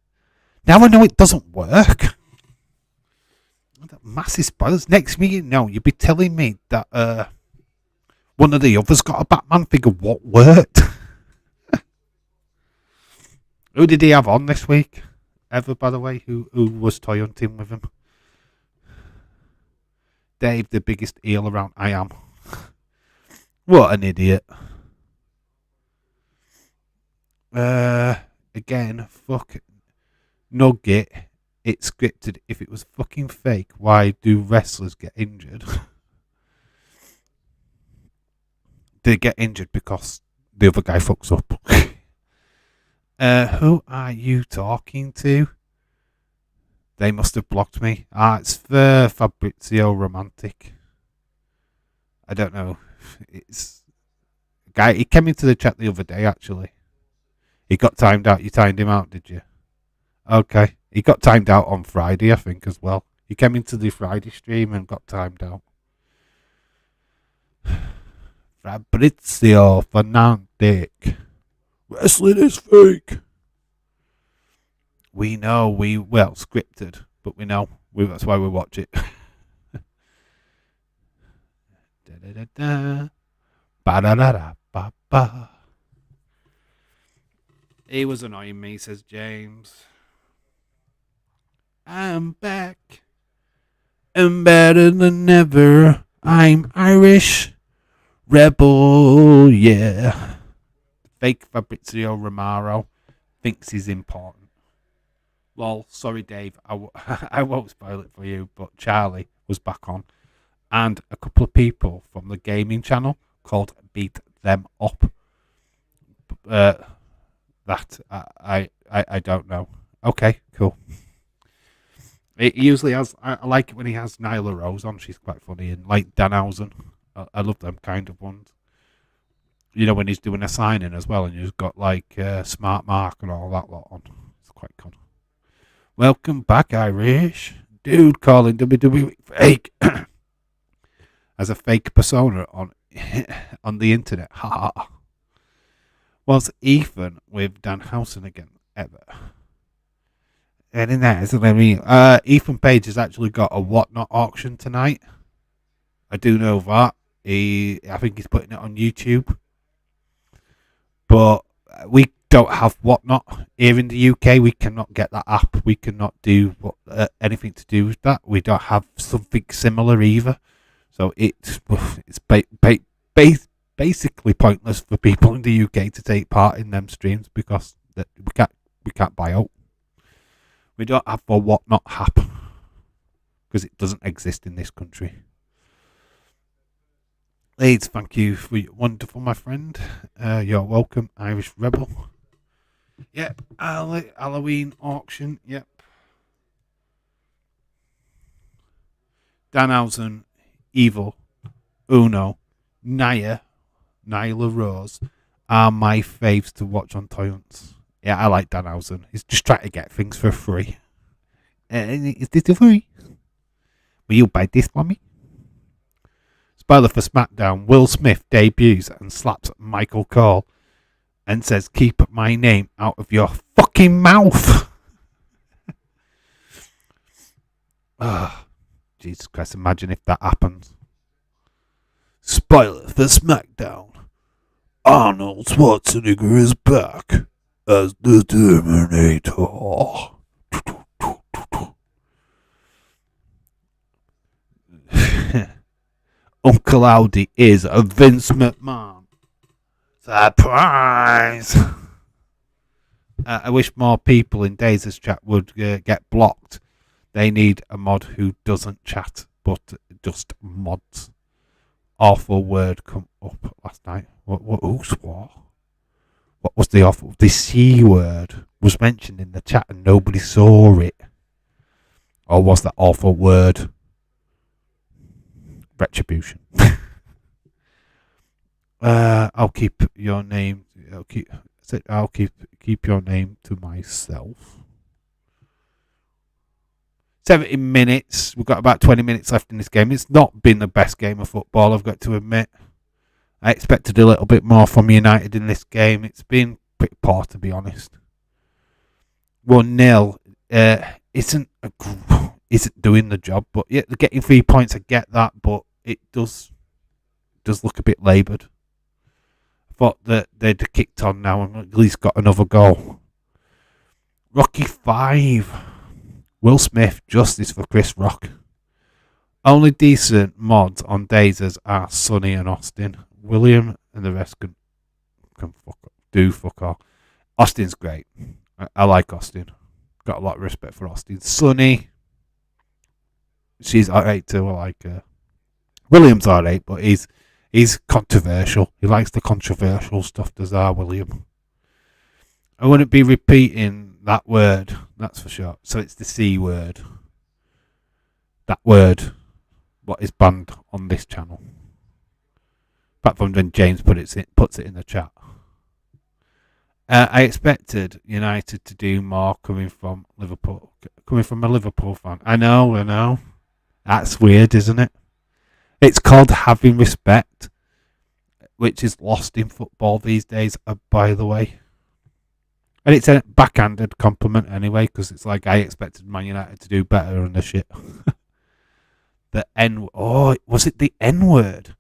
Speaker 1: Now I know it doesn't work. Massive spoilers. Next thing you know, you'll be telling me that one of the others got a Batman figure. What worked? Who did he have on this week? Ever, by the way, who was toy hunting with him? Dave, the biggest eel around. I am. What an idiot. Again, fuck Nugget. It's scripted. If it was fucking fake, why do wrestlers get injured? They get injured because the other guy fucks up. Who are you talking to? They must have blocked me. It's for Fabrizio Romantic. I don't know. It's a guy. He came into the chat the other day, actually. He got timed out. You timed him out, did you? Okay. He got timed out on Friday, I think, as well. He came into the Friday stream and got timed out. Fabrizio Fernandes. Wrestling is fake. We know, scripted, but we know. That's why we watch it. Ba-da-da-da-ba-ba. He was annoying me, says James. I'm back. I'm better than ever. I'm Irish. Rebel, yeah. Fake Fabrizio Romano thinks he's important. Well, sorry, Dave. I won't spoil it for you, but Charlie was back on. And a couple of people from the gaming channel called Beat Them Up. That I don't know. Okay, cool. It usually has. I like it when he has Nyla Rose on. She's quite funny, and like Danhausen. I love them kind of ones. You know, when he's doing a signing as well, and you've got like Smart Mark and all that lot on. It's quite cool. Welcome back, Irish. Dude calling WWE fake as a fake persona on on the internet. Ha. Was Ethan with Danhausen again ever? And in that, isn't it? Ethan Page has actually got a Whatnot auction tonight. I do know that. I think he's putting it on YouTube. But we don't have Whatnot here in the UK. We cannot get that app. We cannot do anything to do with that. We don't have something similar either. So it's basically pointless for people in the UK to take part in them streams because we can't buy out. We don't have a Whatnot app because it doesn't exist in this country. Leeds, thank you for your wonderful, my friend. You're welcome, Irish Rebel. Yep, Halloween auction. Yep. Danhausen, Evil, Uno, Nyla Rose are my faves to watch on toilets. Yeah, I like Danhausen. He's just trying to get things for free. Is this free? Will you buy this for me? Spoiler for SmackDown. Will Smith debuts and slaps Michael Cole and says, "Keep my name out of your fucking mouth." Jesus Christ, imagine if that happens. Spoiler for SmackDown. Arnold Schwarzenegger is back as the Terminator. Uncle Audi is a Vince McMahon. Surprise! I wish more people in Dazer's chat would get blocked. They need a mod who doesn't chat but just mods. Awful word come up last night. What was the awful? The C word was mentioned in the chat and nobody saw it. Or was that awful word? Retribution. I'll keep your name. I'll keep your name to myself. 70 minutes. We've got about 20 minutes left in this game. It's not been the best game of football, I've got to admit. I expected a little bit more from United in this game. It's been pretty poor, to be honest. 1-0 isn't doing the job, but yeah, they're getting 3 points. I get that, but it does look a bit laboured. I thought that they'd kicked on now and at least got another goal. Rocky 5. Will Smith, justice for Chris Rock. Only decent mods on Dazers are Sonny and Austin. William and the rest can fuck off. Austin's great. I like Austin. Got a lot of respect for Austin. Sonny, she's alright too. I like her. William's alright, but he's controversial. He likes the controversial stuff, does our William. I wouldn't be repeating that word, that's for sure. So it's the C word. That word, what is banned on this channel. Apart from when James puts it in the chat. I expected United to do more coming from Liverpool, coming from a Liverpool fan. I know. That's weird, isn't it? It's called having respect, which is lost in football these days, by the way. And it's a backhanded compliment anyway, because it's like I expected Man United to do better on the shit. Was it the N word?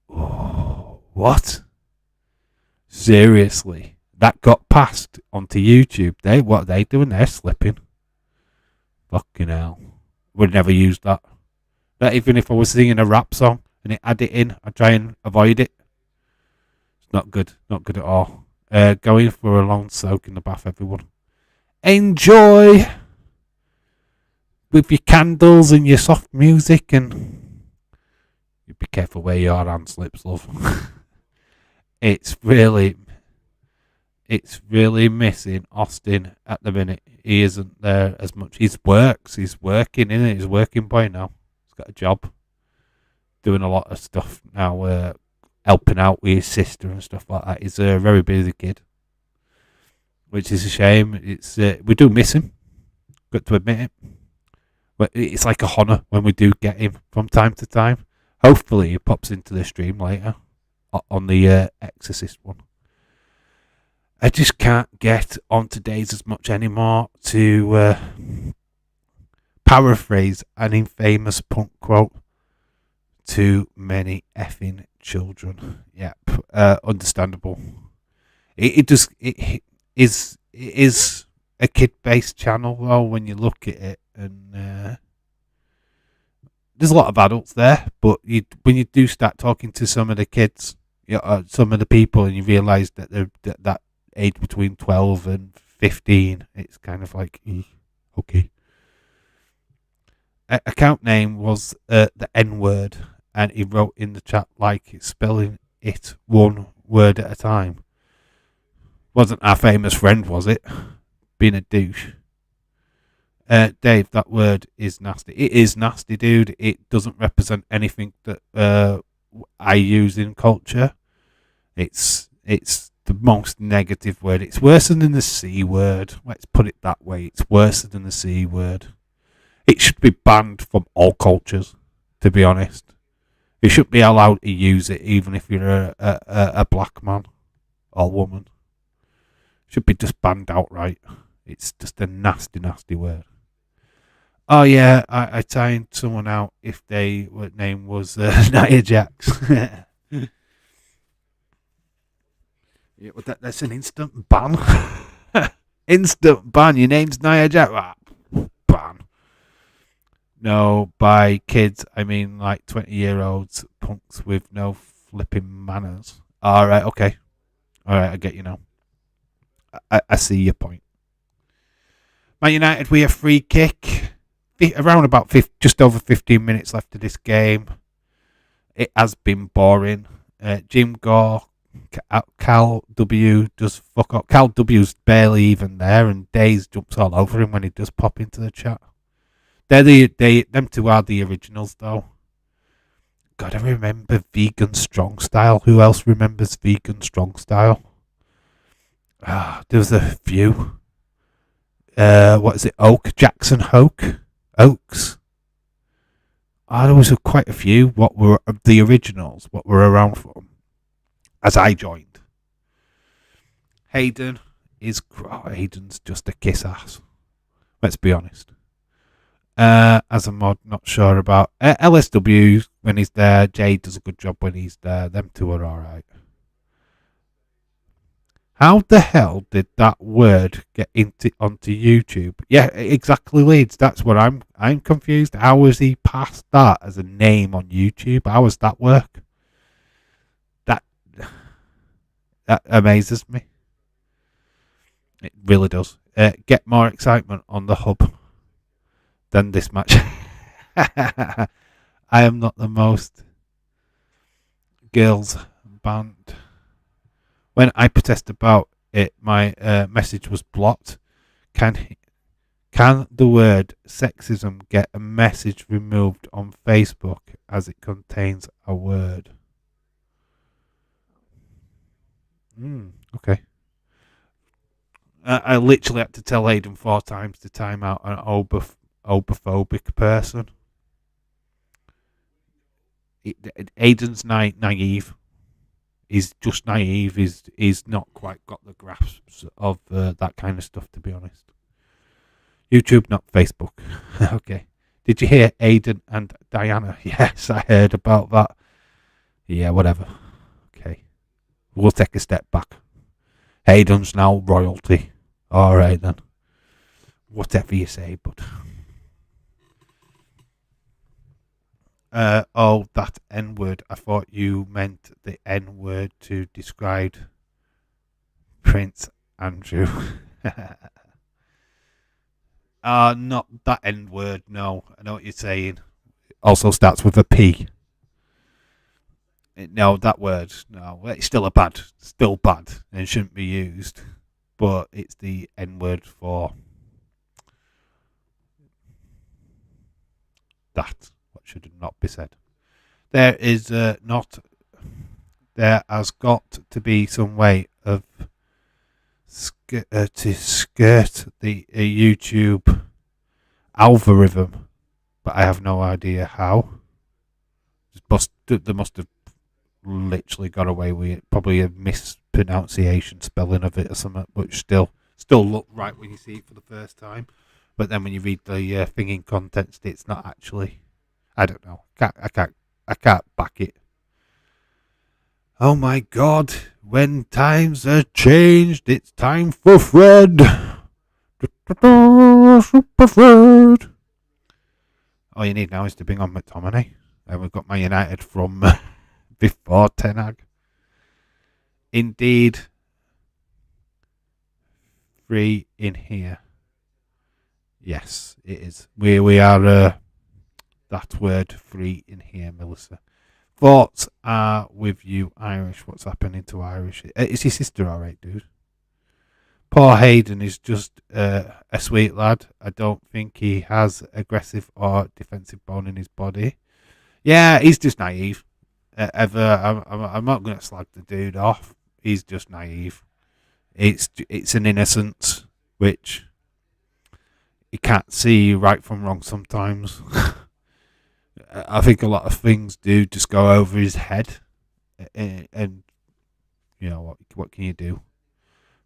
Speaker 1: Oh, what? Seriously, that got passed onto YouTube. What are they doing? They're slipping. Fucking hell. Would never use that. Not even if I was singing a rap song and it had it in, I'd try and avoid it. It's not good. Not good at all. Going for a long soak in the bath, everyone. Enjoy with your candles and your soft music, and you be careful where your hand slips, love. it's really missing Austin at the minute. He isn't there as much. He's working, isn't it? He's a working boy now. He's got a job, doing a lot of stuff now, helping out with his sister and stuff like that. He's a very busy kid, which is a shame. It's we do miss him. Got to admit it. But it's like a honour when we do get him from time to time. Hopefully he pops into the stream later on the Exorcist one. I just can't get onto days as much anymore to paraphrase an infamous punk quote. Too many effing children. Yep, understandable. It is a kid-based channel though when you look at it, and there's a lot of adults there, but when you do start talking to some of the kids, some of the people, and you realise that they're that age between 12 and 15, it's kind of like, okay. Account name was the N-word, and he wrote in the chat like spelling it one word at a time. Wasn't our famous friend, was it? Being a douche. Dave, that word is nasty. It is nasty, dude. It doesn't represent anything that I use in culture. It's the most negative word. It's worse than the C word. Let's put it that way. It's worse than the C word. It should be banned from all cultures, to be honest. You shouldn't be allowed to use it, even if you're a black man or woman. It should be just banned outright. It's just a nasty, nasty word. Oh yeah, I timed someone out if their name was Nia Jax. Yeah, well, that's an instant ban. Instant ban. Your name's Nia Jax. Ban. No, by kids, I mean like 20-year-olds, punks with no flipping manners. Alright, okay. Alright, I get you now. I see your point. Man United, we have free kick. Around about just over 15 minutes left of this game. It has been boring. Jim Gore, Cal W does fuck up. Cal W's barely even there, and Days jumps all over him when he does pop into the chat. Them two are the originals, though. God, I remember Vegan Strong Style. Who else remembers Vegan Strong Style? There was a few. What is it? Jackson Oaks. There was quite a few. What were the originals? What were around for them? As I joined. Hayden's just a kiss ass. Let's be honest. As a mod, not sure about LSW when he's there. Jay does a good job when he's there. Them two are alright. How the hell did that word get onto YouTube? Yeah, exactly, Leeds. That's what I'm confused. How has he passed that as a name on YouTube? How does that work? That amazes me. It really does. Get more excitement on the hub than this match. I am not the most girls band. When I protest about it, my message was blocked. Can the word sexism get a message removed on Facebook as it contains a word? Okay. I literally had to tell Aiden 4 times to time out an homophobic person. Aiden's naive. He's just naive. He's not quite got the grasps of that kind of stuff, to be honest. YouTube, not Facebook. Okay. Did you hear Aiden and Diana? Yes, I heard about that. Yeah, whatever. Okay. We'll take a step back. Aiden's now royalty. Alright then. Whatever you say, bud. Oh, that N word. I thought you meant the N word to describe Prince Andrew. Not that N word. No, I know what you're saying. Also starts with a P. No, that word. No, it's still bad, and shouldn't be used. But it's the N word for that. What should not be said. There is not. There has got to be some way of to skirt the YouTube algorithm, but I have no idea how. They must have literally got away with it. Probably a mispronunciation spelling of it or something, but still look right when you see it for the first time. But then when you read the thing in context, it's not actually. I don't know. I can't back it. Oh my God! When times are changed, it's time for Fred. Super Fred. All you need now is to bring on McTominay, and we've got Man United from before Ten Hag. Indeed, free in here. Yes, it is. We are that word free in here, Melissa. Thoughts are with you, Irish. What's happening to Irish? Is your sister all right, dude? Poor Hayden is just a sweet lad. I don't think he has aggressive or defensive bone in his body. Yeah, he's just naive. I'm not going to slag the dude off. He's just naive. It's an innocence which he can't see right from wrong sometimes. I think a lot of things do just go over his head, and you know what can you do?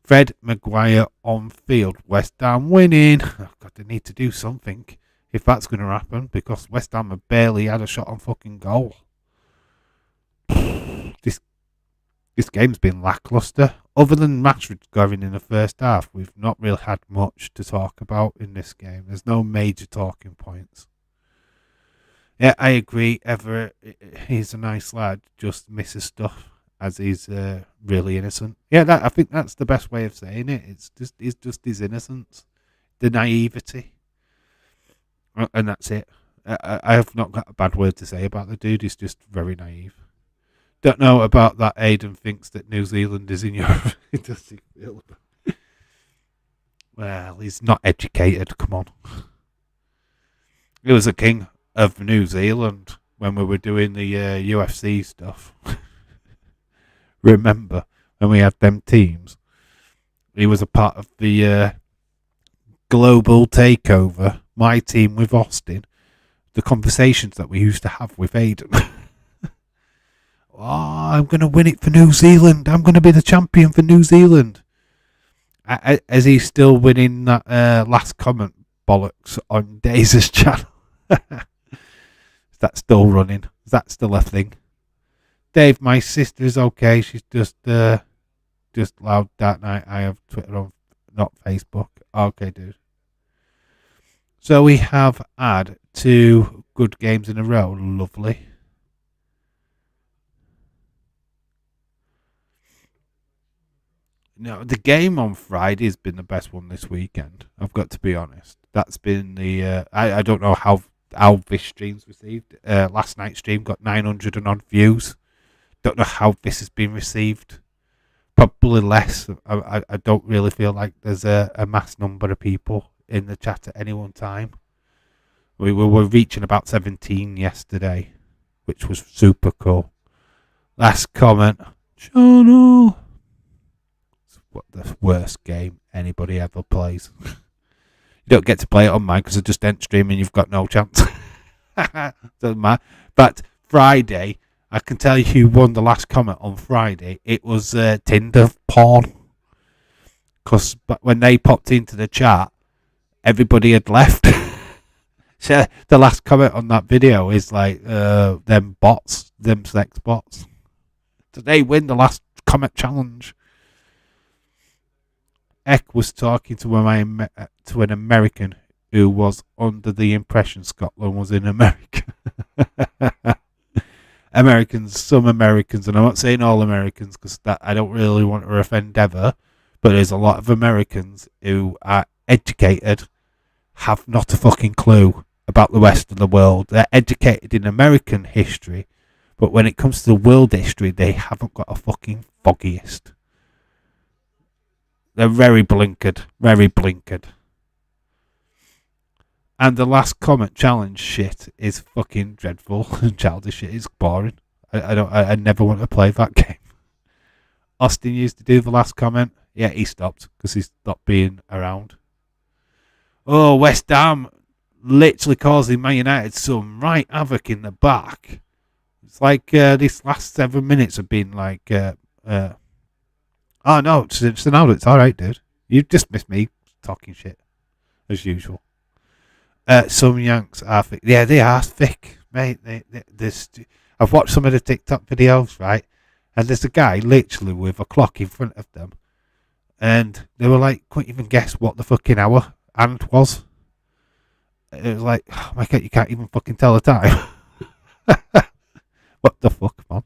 Speaker 1: Fred Maguire on field, West Ham winning. Oh God, they need to do something if that's going to happen, because West Ham have barely had a shot on fucking goal. This game's been lackluster. Other than Rashford scoring in the first half, we've not really had much to talk about in this game. There's no major talking points. Yeah, I agree. Everett, he's a nice lad, just misses stuff as he's really innocent. Yeah, I think that's the best way of saying it. It's just his innocence, the naivety, and that's it. I have not got a bad word to say about the dude. He's just very naive. Don't know about that. Aidan thinks that New Zealand is in Europe. Does he feel about? Well, he's not educated. Come on. He was a king of New Zealand when we were doing the UFC stuff. Remember when we had them teams? He was a part of the global takeover. My team with Austin. The conversations that we used to have with Aidan. Oh, I'm going to win it for New Zealand. I'm going to be the champion for New Zealand. Is he still winning that last comment bollocks on Daisy's channel? Is that still running? Is that still a thing? Dave, my sister is okay. She's just loud that night. I have Twitter on, not Facebook. Okay, dude. So we have had 2 good games in a row. Lovely. No, the game on Friday has been the best one this weekend. I've got to be honest. That's been the. I don't know how this stream's received. Last night's stream got 900 and odd views. Don't know how this has been received. Probably less. I don't really feel like there's a mass number of people in the chat at any one time. We were reaching about 17 yesterday, which was super cool. Last comment. Channel. What the worst game anybody ever plays. You don't get to play it on mine because I just end stream and you've got no chance. Doesn't matter. But Friday, I can tell you who won the last comment on Friday. It was Tinder porn. Because when they popped into the chat, everybody had left. So the last comment on that video is like them bots, them sex bots. So they win the last comment challenge. Eck was talking to an American who was under the impression Scotland was in America. Some Americans, and I'm not saying all Americans because I don't really want to offend ever, but there's a lot of Americans who are educated, have not a fucking clue about the rest of the world. They're educated in American history, but when it comes to the world history, they haven't got a fucking foggiest. They're very blinkered, very blinkered. And the last comment challenge shit is fucking dreadful and childish shit. It's boring. I never want to play that game. Austin used to do the last comment. Yeah, he stopped because he stopped being around. Oh, West Ham literally causing Man United some right havoc in the back. It's like these last 7 minutes have been like, oh no, it's an out. It's all right, dude. You dismissed me talking shit as usual. Some Yanks are thick. Yeah, they are thick, mate. I've watched some of the TikTok videos, right? And there's a guy literally with a clock in front of them. And they were like, couldn't even guess what the fucking hour and was. It was like, oh my God, you can't even fucking tell the time. What the fuck, man?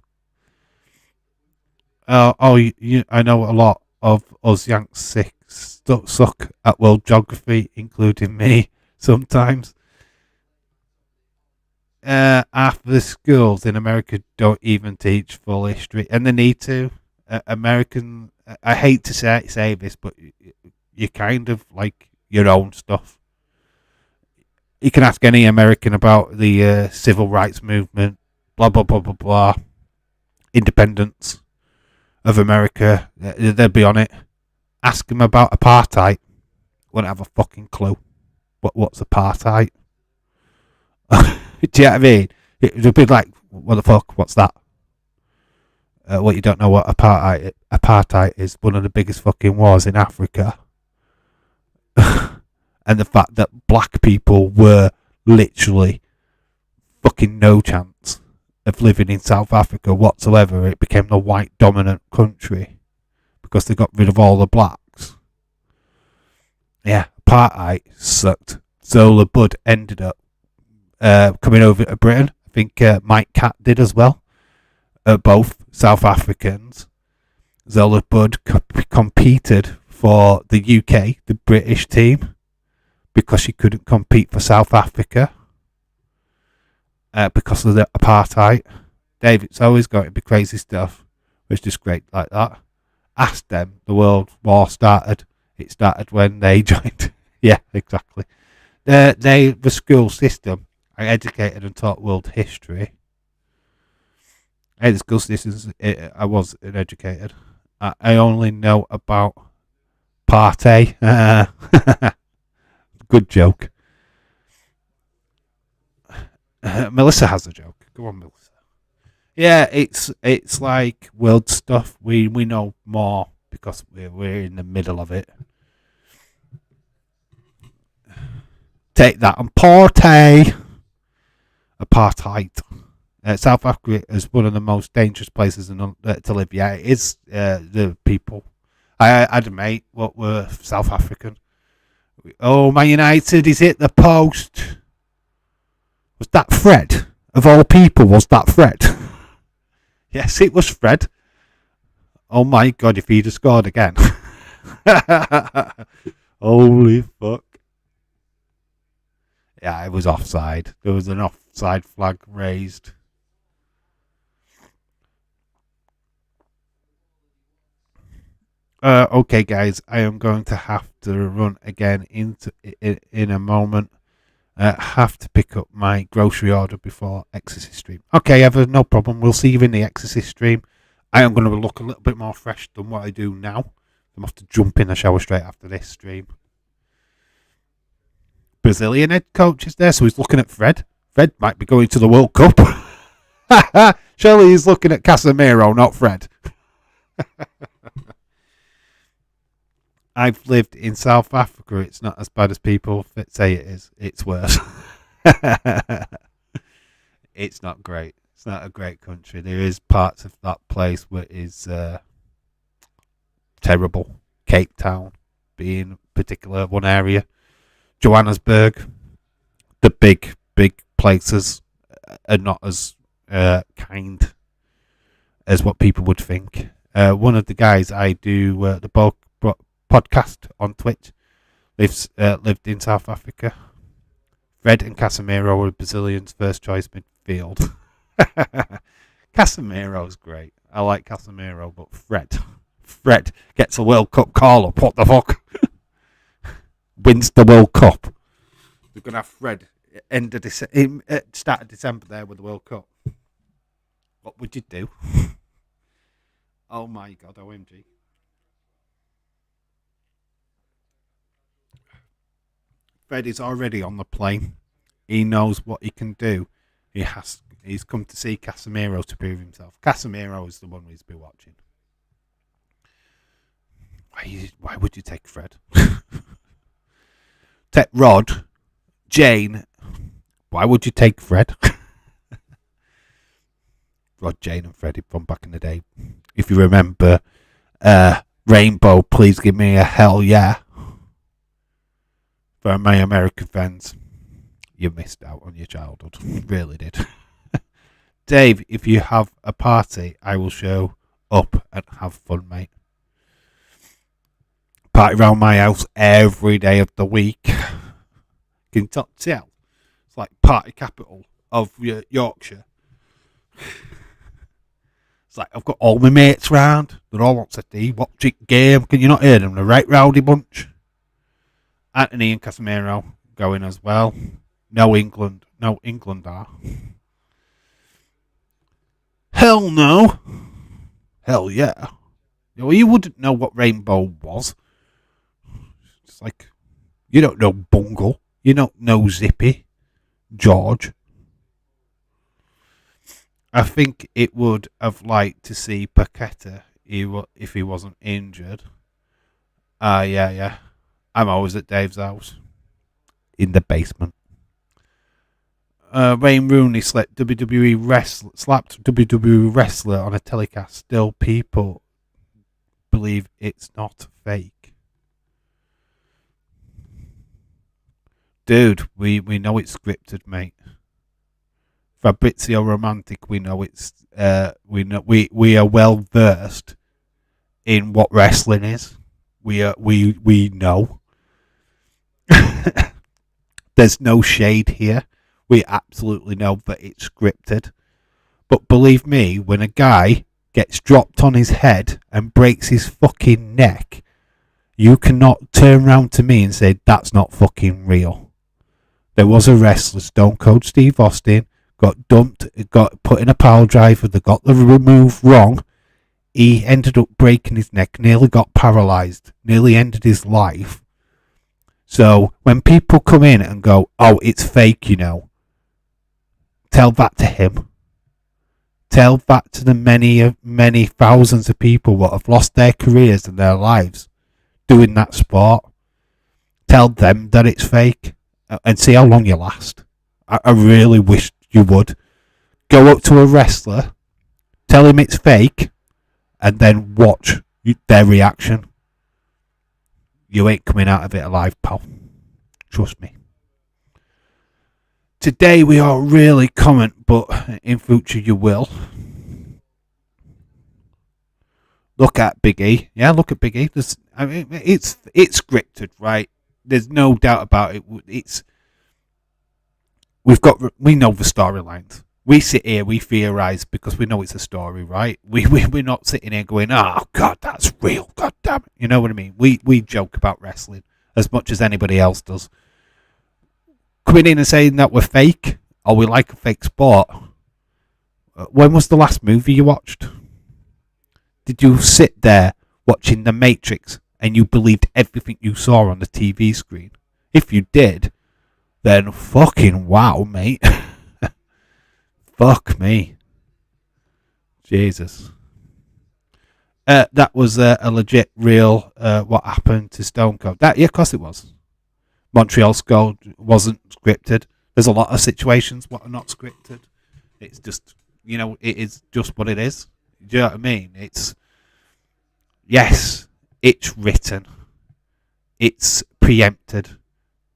Speaker 1: I know a lot of us Yanks suck at world geography, including me. Sometimes half the schools in America don't even teach full history, and they need to. American, I hate to say this, but you kind of like your own stuff. You can ask any American about the civil rights movement, blah blah blah blah blah, independence of America. They'll be on it. Ask them about apartheid. Won't have a fucking clue. What's apartheid? Do you know what I mean? It would be like, what the fuck? What's that? What, you don't know what apartheid is? One of the biggest fucking wars in Africa. And the fact that black people were literally fucking no chance of living in South Africa whatsoever. It became the white dominant country because they got rid of all the blacks. Yeah. Apartheid sucked. Zola Bud ended up coming over to Britain. I think Mike Catt did as well. Both South Africans. Zola Bud competed for the UK, the British team, because she couldn't compete for South Africa because of the apartheid. Dave, it's always going to be crazy stuff. It's just great like that. Ask them. The World War started. It started when they joined. Yeah, exactly. The school system, I educated and taught world history. The school system, I was an educated. I only know about party. Good joke. Melissa has a joke. Go on, Melissa. Yeah, it's like world stuff. We know more because we're in the middle of it. Take that and apartheid. South Africa is one of the most dangerous places to live. Yeah, it is. The people. I had a mate what were South African. Oh, Man United is it the post? Was that Fred? Of all people, was that Fred? Yes, it was Fred. Oh my God, if he'd have scored again. Holy fuck. Yeah, it was offside. There was an offside flag raised. Okay, guys, I am going to have to run again in a moment. Have to pick up my grocery order before Exorcist stream. Okay, Ever, no problem. We'll see you in the Exorcist stream. I am going to look a little bit more fresh than what I do now. I'm going to have to jump in the shower straight after this stream. Brazilian head coach is there, so he's looking at Fred. Fred might be going to the World Cup. Surely he's looking at Casemiro, not Fred. I've lived in South Africa. It's not as bad as people say it is. It's worse. It's not great. It's not a great country. There is parts of that place where it is terrible. Cape Town being particular one area. Johannesburg, the big places are not as kind as what people would think. One of the guys I do the podcast on Twitch lived in South Africa. Fred and Casemiro were Brazilian's first choice midfield. Casemiro's great. I like Casemiro, but Fred gets a World Cup call up. What the fuck? Wins the World Cup. We're gonna have Fred start of December there with the World Cup. What would you do? Oh my God, OMG. Fred is already on the plane. He knows what he can do. He's come to see Casemiro to prove himself. Casemiro is the one we'll be watching. Why would you take Fred? Take Rod, Jane. Why would you take Fred? Rod, Jane and Freddie from back in the day. If you remember Rainbow, please give me a hell yeah. For my American fans, you missed out on your childhood. Really did. Dave, if you have a party, I will show up and have fun, mate. Party around my house every day of the week. Can you tell? It's like party capital of Yorkshire. It's like I've got all my mates round. They're all on tea, watching game. Can you not hear them? They're right rowdy bunch. Anthony and Casemiro going as well. No England are. Hell no. Hell yeah. Well, you wouldn't know what Rainbow was. It's like, you don't know Bungle. You don't know Zippy. George. I think it would have liked to see Paqueta if he wasn't injured. Yeah. I'm always at Dave's house. In the basement. Wayne Rooney slapped WWE wrestler on a telecast. Still, people believe it's not fake. Dude, we know it's scripted, mate. Fabrizio Romantic, we know it's we are well versed in what wrestling is. We know. There's no shade here. We absolutely know that it's scripted. But believe me, when a guy gets dropped on his head and breaks his fucking neck, you cannot turn around to me and say that's not fucking real. There was a wrestler, Stone Cold Steve Austin, got dumped, got put in a pile driver, they got the move wrong. He ended up breaking his neck, nearly got paralysed, nearly ended his life. So when people come in and go, oh, it's fake, you know, tell that to him. Tell that to the many thousands of people that have lost their careers and their lives doing that sport. Tell them that it's fake and see how long you last. I really wish you would. Go up to a wrestler, tell him it's fake, and then watch their reaction. You ain't coming out of it alive, pal. Trust me. Today we are really comment, but in future you will. Look at Big E. Yeah, look at Big E. It's scripted, right? There's no doubt about it. We know the storylines. We sit here, we theorise because we know it's a story, right? We're not sitting here going, oh, God, that's real. God damn it. You know what I mean? We joke about wrestling as much as anybody else does. Coming in and saying that we're fake or we like a fake sport. When was the last movie you watched? Did you sit there watching The Matrix and you believed everything you saw on the TV screen? If you did, then fucking wow, mate. Fuck me. Jesus. That was a legit, real, what happened to Stone Cold. Yeah, of course it was. Montreal Skull wasn't scripted. There's a lot of situations what are not scripted. It's just, it is just what it is. Do you know what I mean? Yes, it's written. It's preempted.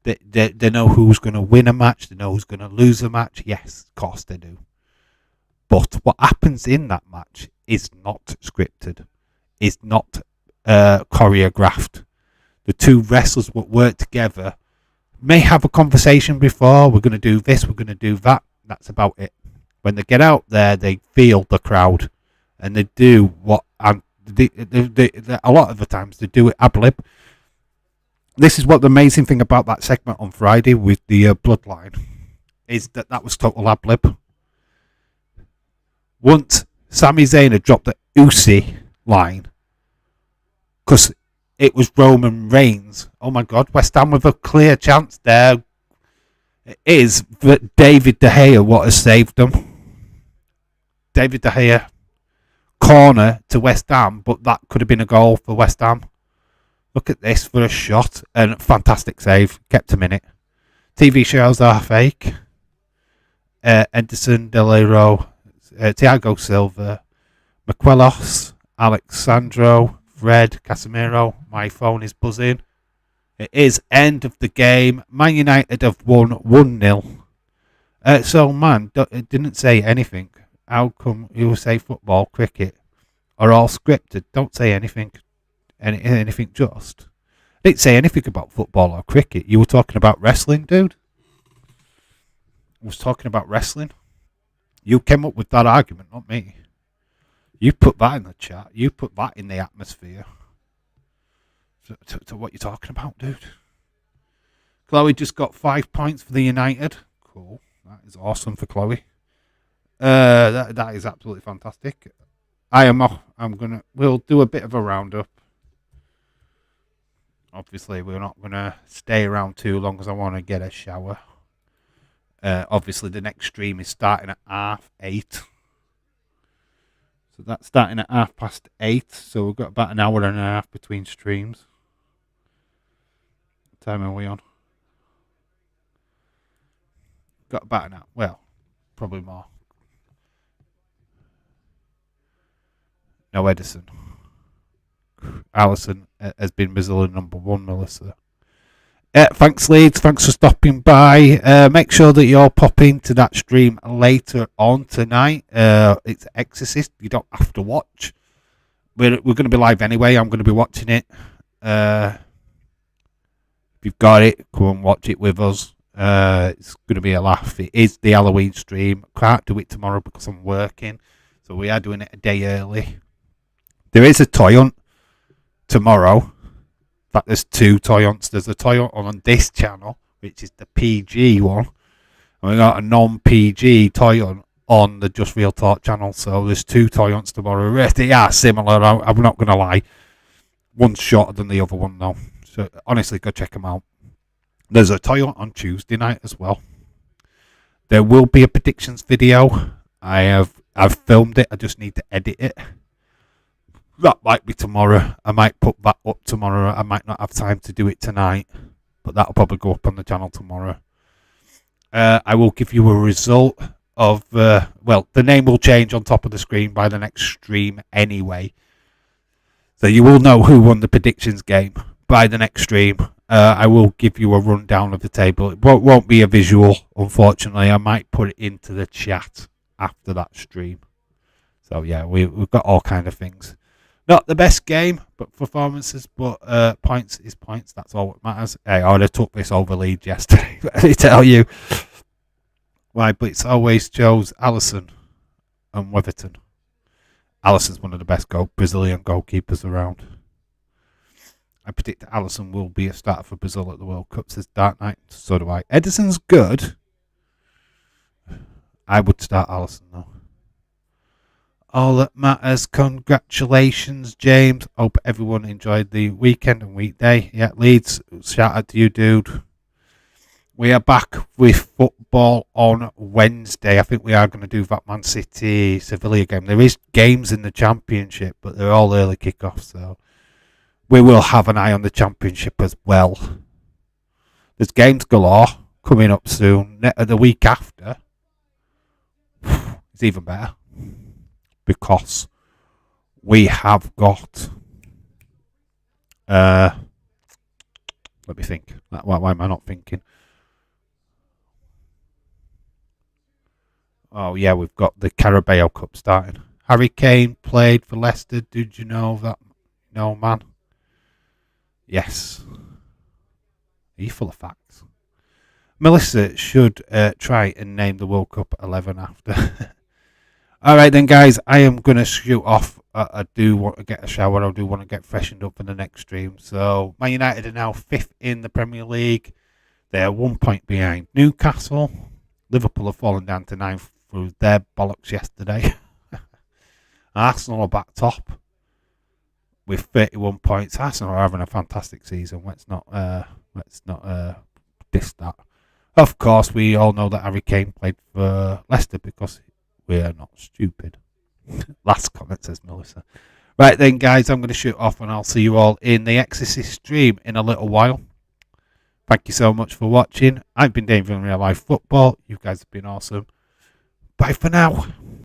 Speaker 1: They know who's going to win a match. They know who's going to lose a match. Yes, of course they do. But what happens in that match is not scripted, is not choreographed. The two wrestlers will work together, may have a conversation before, we're going to do this, we're going to do that. That's about it. When they get out there, they feel the crowd, and they do what, and a lot of the times they do it ad lib. This is what the amazing thing about that segment on Friday with the Bloodline is that was total ad lib. Once Sami Zayn had dropped the Usi line, because it was Roman Reigns. Oh my God, West Ham with a clear chance there. It is that David De Gea what has saved them. David De Gea corner to West Ham, but that could have been a goal for West Ham. Look at this for a shot and fantastic save. Kept him in it. TV shows are fake. Edison, Delero, Thiago Silva, Maquelos, Alexandro, Fred, Casemiro. My phone is buzzing. It is end of the game. Man United have won 1-0. So, man, it didn't say anything. How come you say football, cricket are all scripted? Don't say anything. Anything just. I didn't say anything about football or cricket. You were talking about wrestling, dude. I was talking about wrestling. You came up with that argument, not me. You put that in the chat. You put that in the atmosphere. To what you're talking about, dude. Chloe just got 5 points for the United. Cool. That is awesome for Chloe. That is absolutely fantastic. We'll do a bit of a roundup. Obviously, we're not going to stay around too long because I want to get a shower. Obviously, the next stream is starting at 8:30. So that's starting at 8:30. So we've got about an hour and a half between streams. What time are we on? Got about an hour. Well, probably more. No, Edison. Alison has been Brazil number 1, Melissa. Thanks, Leeds. Thanks for stopping by. Make sure that you all pop into that stream later on tonight. It's Exorcist. You don't have to watch. We're going to be live anyway. I'm going to be watching it. If you've got it, come and watch it with us. It's going to be a laugh. It is the Halloween stream. Can't do it tomorrow because I'm working. So we are doing it a day early. There is a toy hunt tomorrow. In fact, there's 2 toy hunts. There's a toy hunt on this channel, which is the PG one. And we got a non-PG toy hunt on the Just Real Talk channel. So there's 2 toy hunts tomorrow. They are similar. I'm not going to lie. One's shorter than the other one, though. So honestly, go check them out. There's a toy hunt on Tuesday night as well. There will be a predictions video. I've filmed it. I just need to edit it. That might be tomorrow. I might put that up tomorrow. I might not have time to do it tonight, but that'll probably go up on the channel tomorrow. I will give you a result of, the name will change on top of the screen by the next stream anyway. So you will know who won the predictions game by the next stream. I will give you a rundown of the table. It won't be a visual, unfortunately. I might put it into the chat after that stream. So yeah, we've got all kind of things. Not the best game, but performances, but points is points. That's all that matters. Hey, I would have took this over Leeds yesterday. Let me tell you. Why, but it's always chose Alisson and Weatherton. Alisson's one of the best Brazilian goalkeepers around. I predict Alisson will be a starter for Brazil at the World Cup this Dark Night. So do I. Edison's good. I would start Alisson, though. All that matters. Congratulations, James. Hope everyone enjoyed the weekend and weekday. Yeah, Leeds, shout out to you, dude. We are back with football on Wednesday. I think we are going to do that Man City Sevilla game. There is games in the Championship, but they're all early kickoffs, so we will have an eye on the Championship as well. There's games galore coming up soon. The week after, it's even better. Because we have got Let me think. Why am I not thinking? Oh, yeah, we've got the Carabao Cup starting. Harry Kane played for Leicester. Did you know that? No, man. Yes. Are you full of facts? Melissa should try and name the World Cup 11 after. All right, then, guys, I am going to shoot off. I do want to get a shower. I do want to get freshened up for the next stream. So, Man United are now 5th in the Premier League. They're 1 point behind Newcastle. Liverpool have fallen down to 9th through their bollocks yesterday. Arsenal are back top with 31 points. Arsenal are having a fantastic season. Let's not diss that. Of course, we all know that Harry Kane played for Leicester because we are not stupid. Last comment, says Melissa. Right then, guys, I'm going to shoot off and I'll see you all in the Exorcist stream in a little while. Thank you so much for watching. I've been Dave in Real Life Football. You guys have been awesome. Bye for now.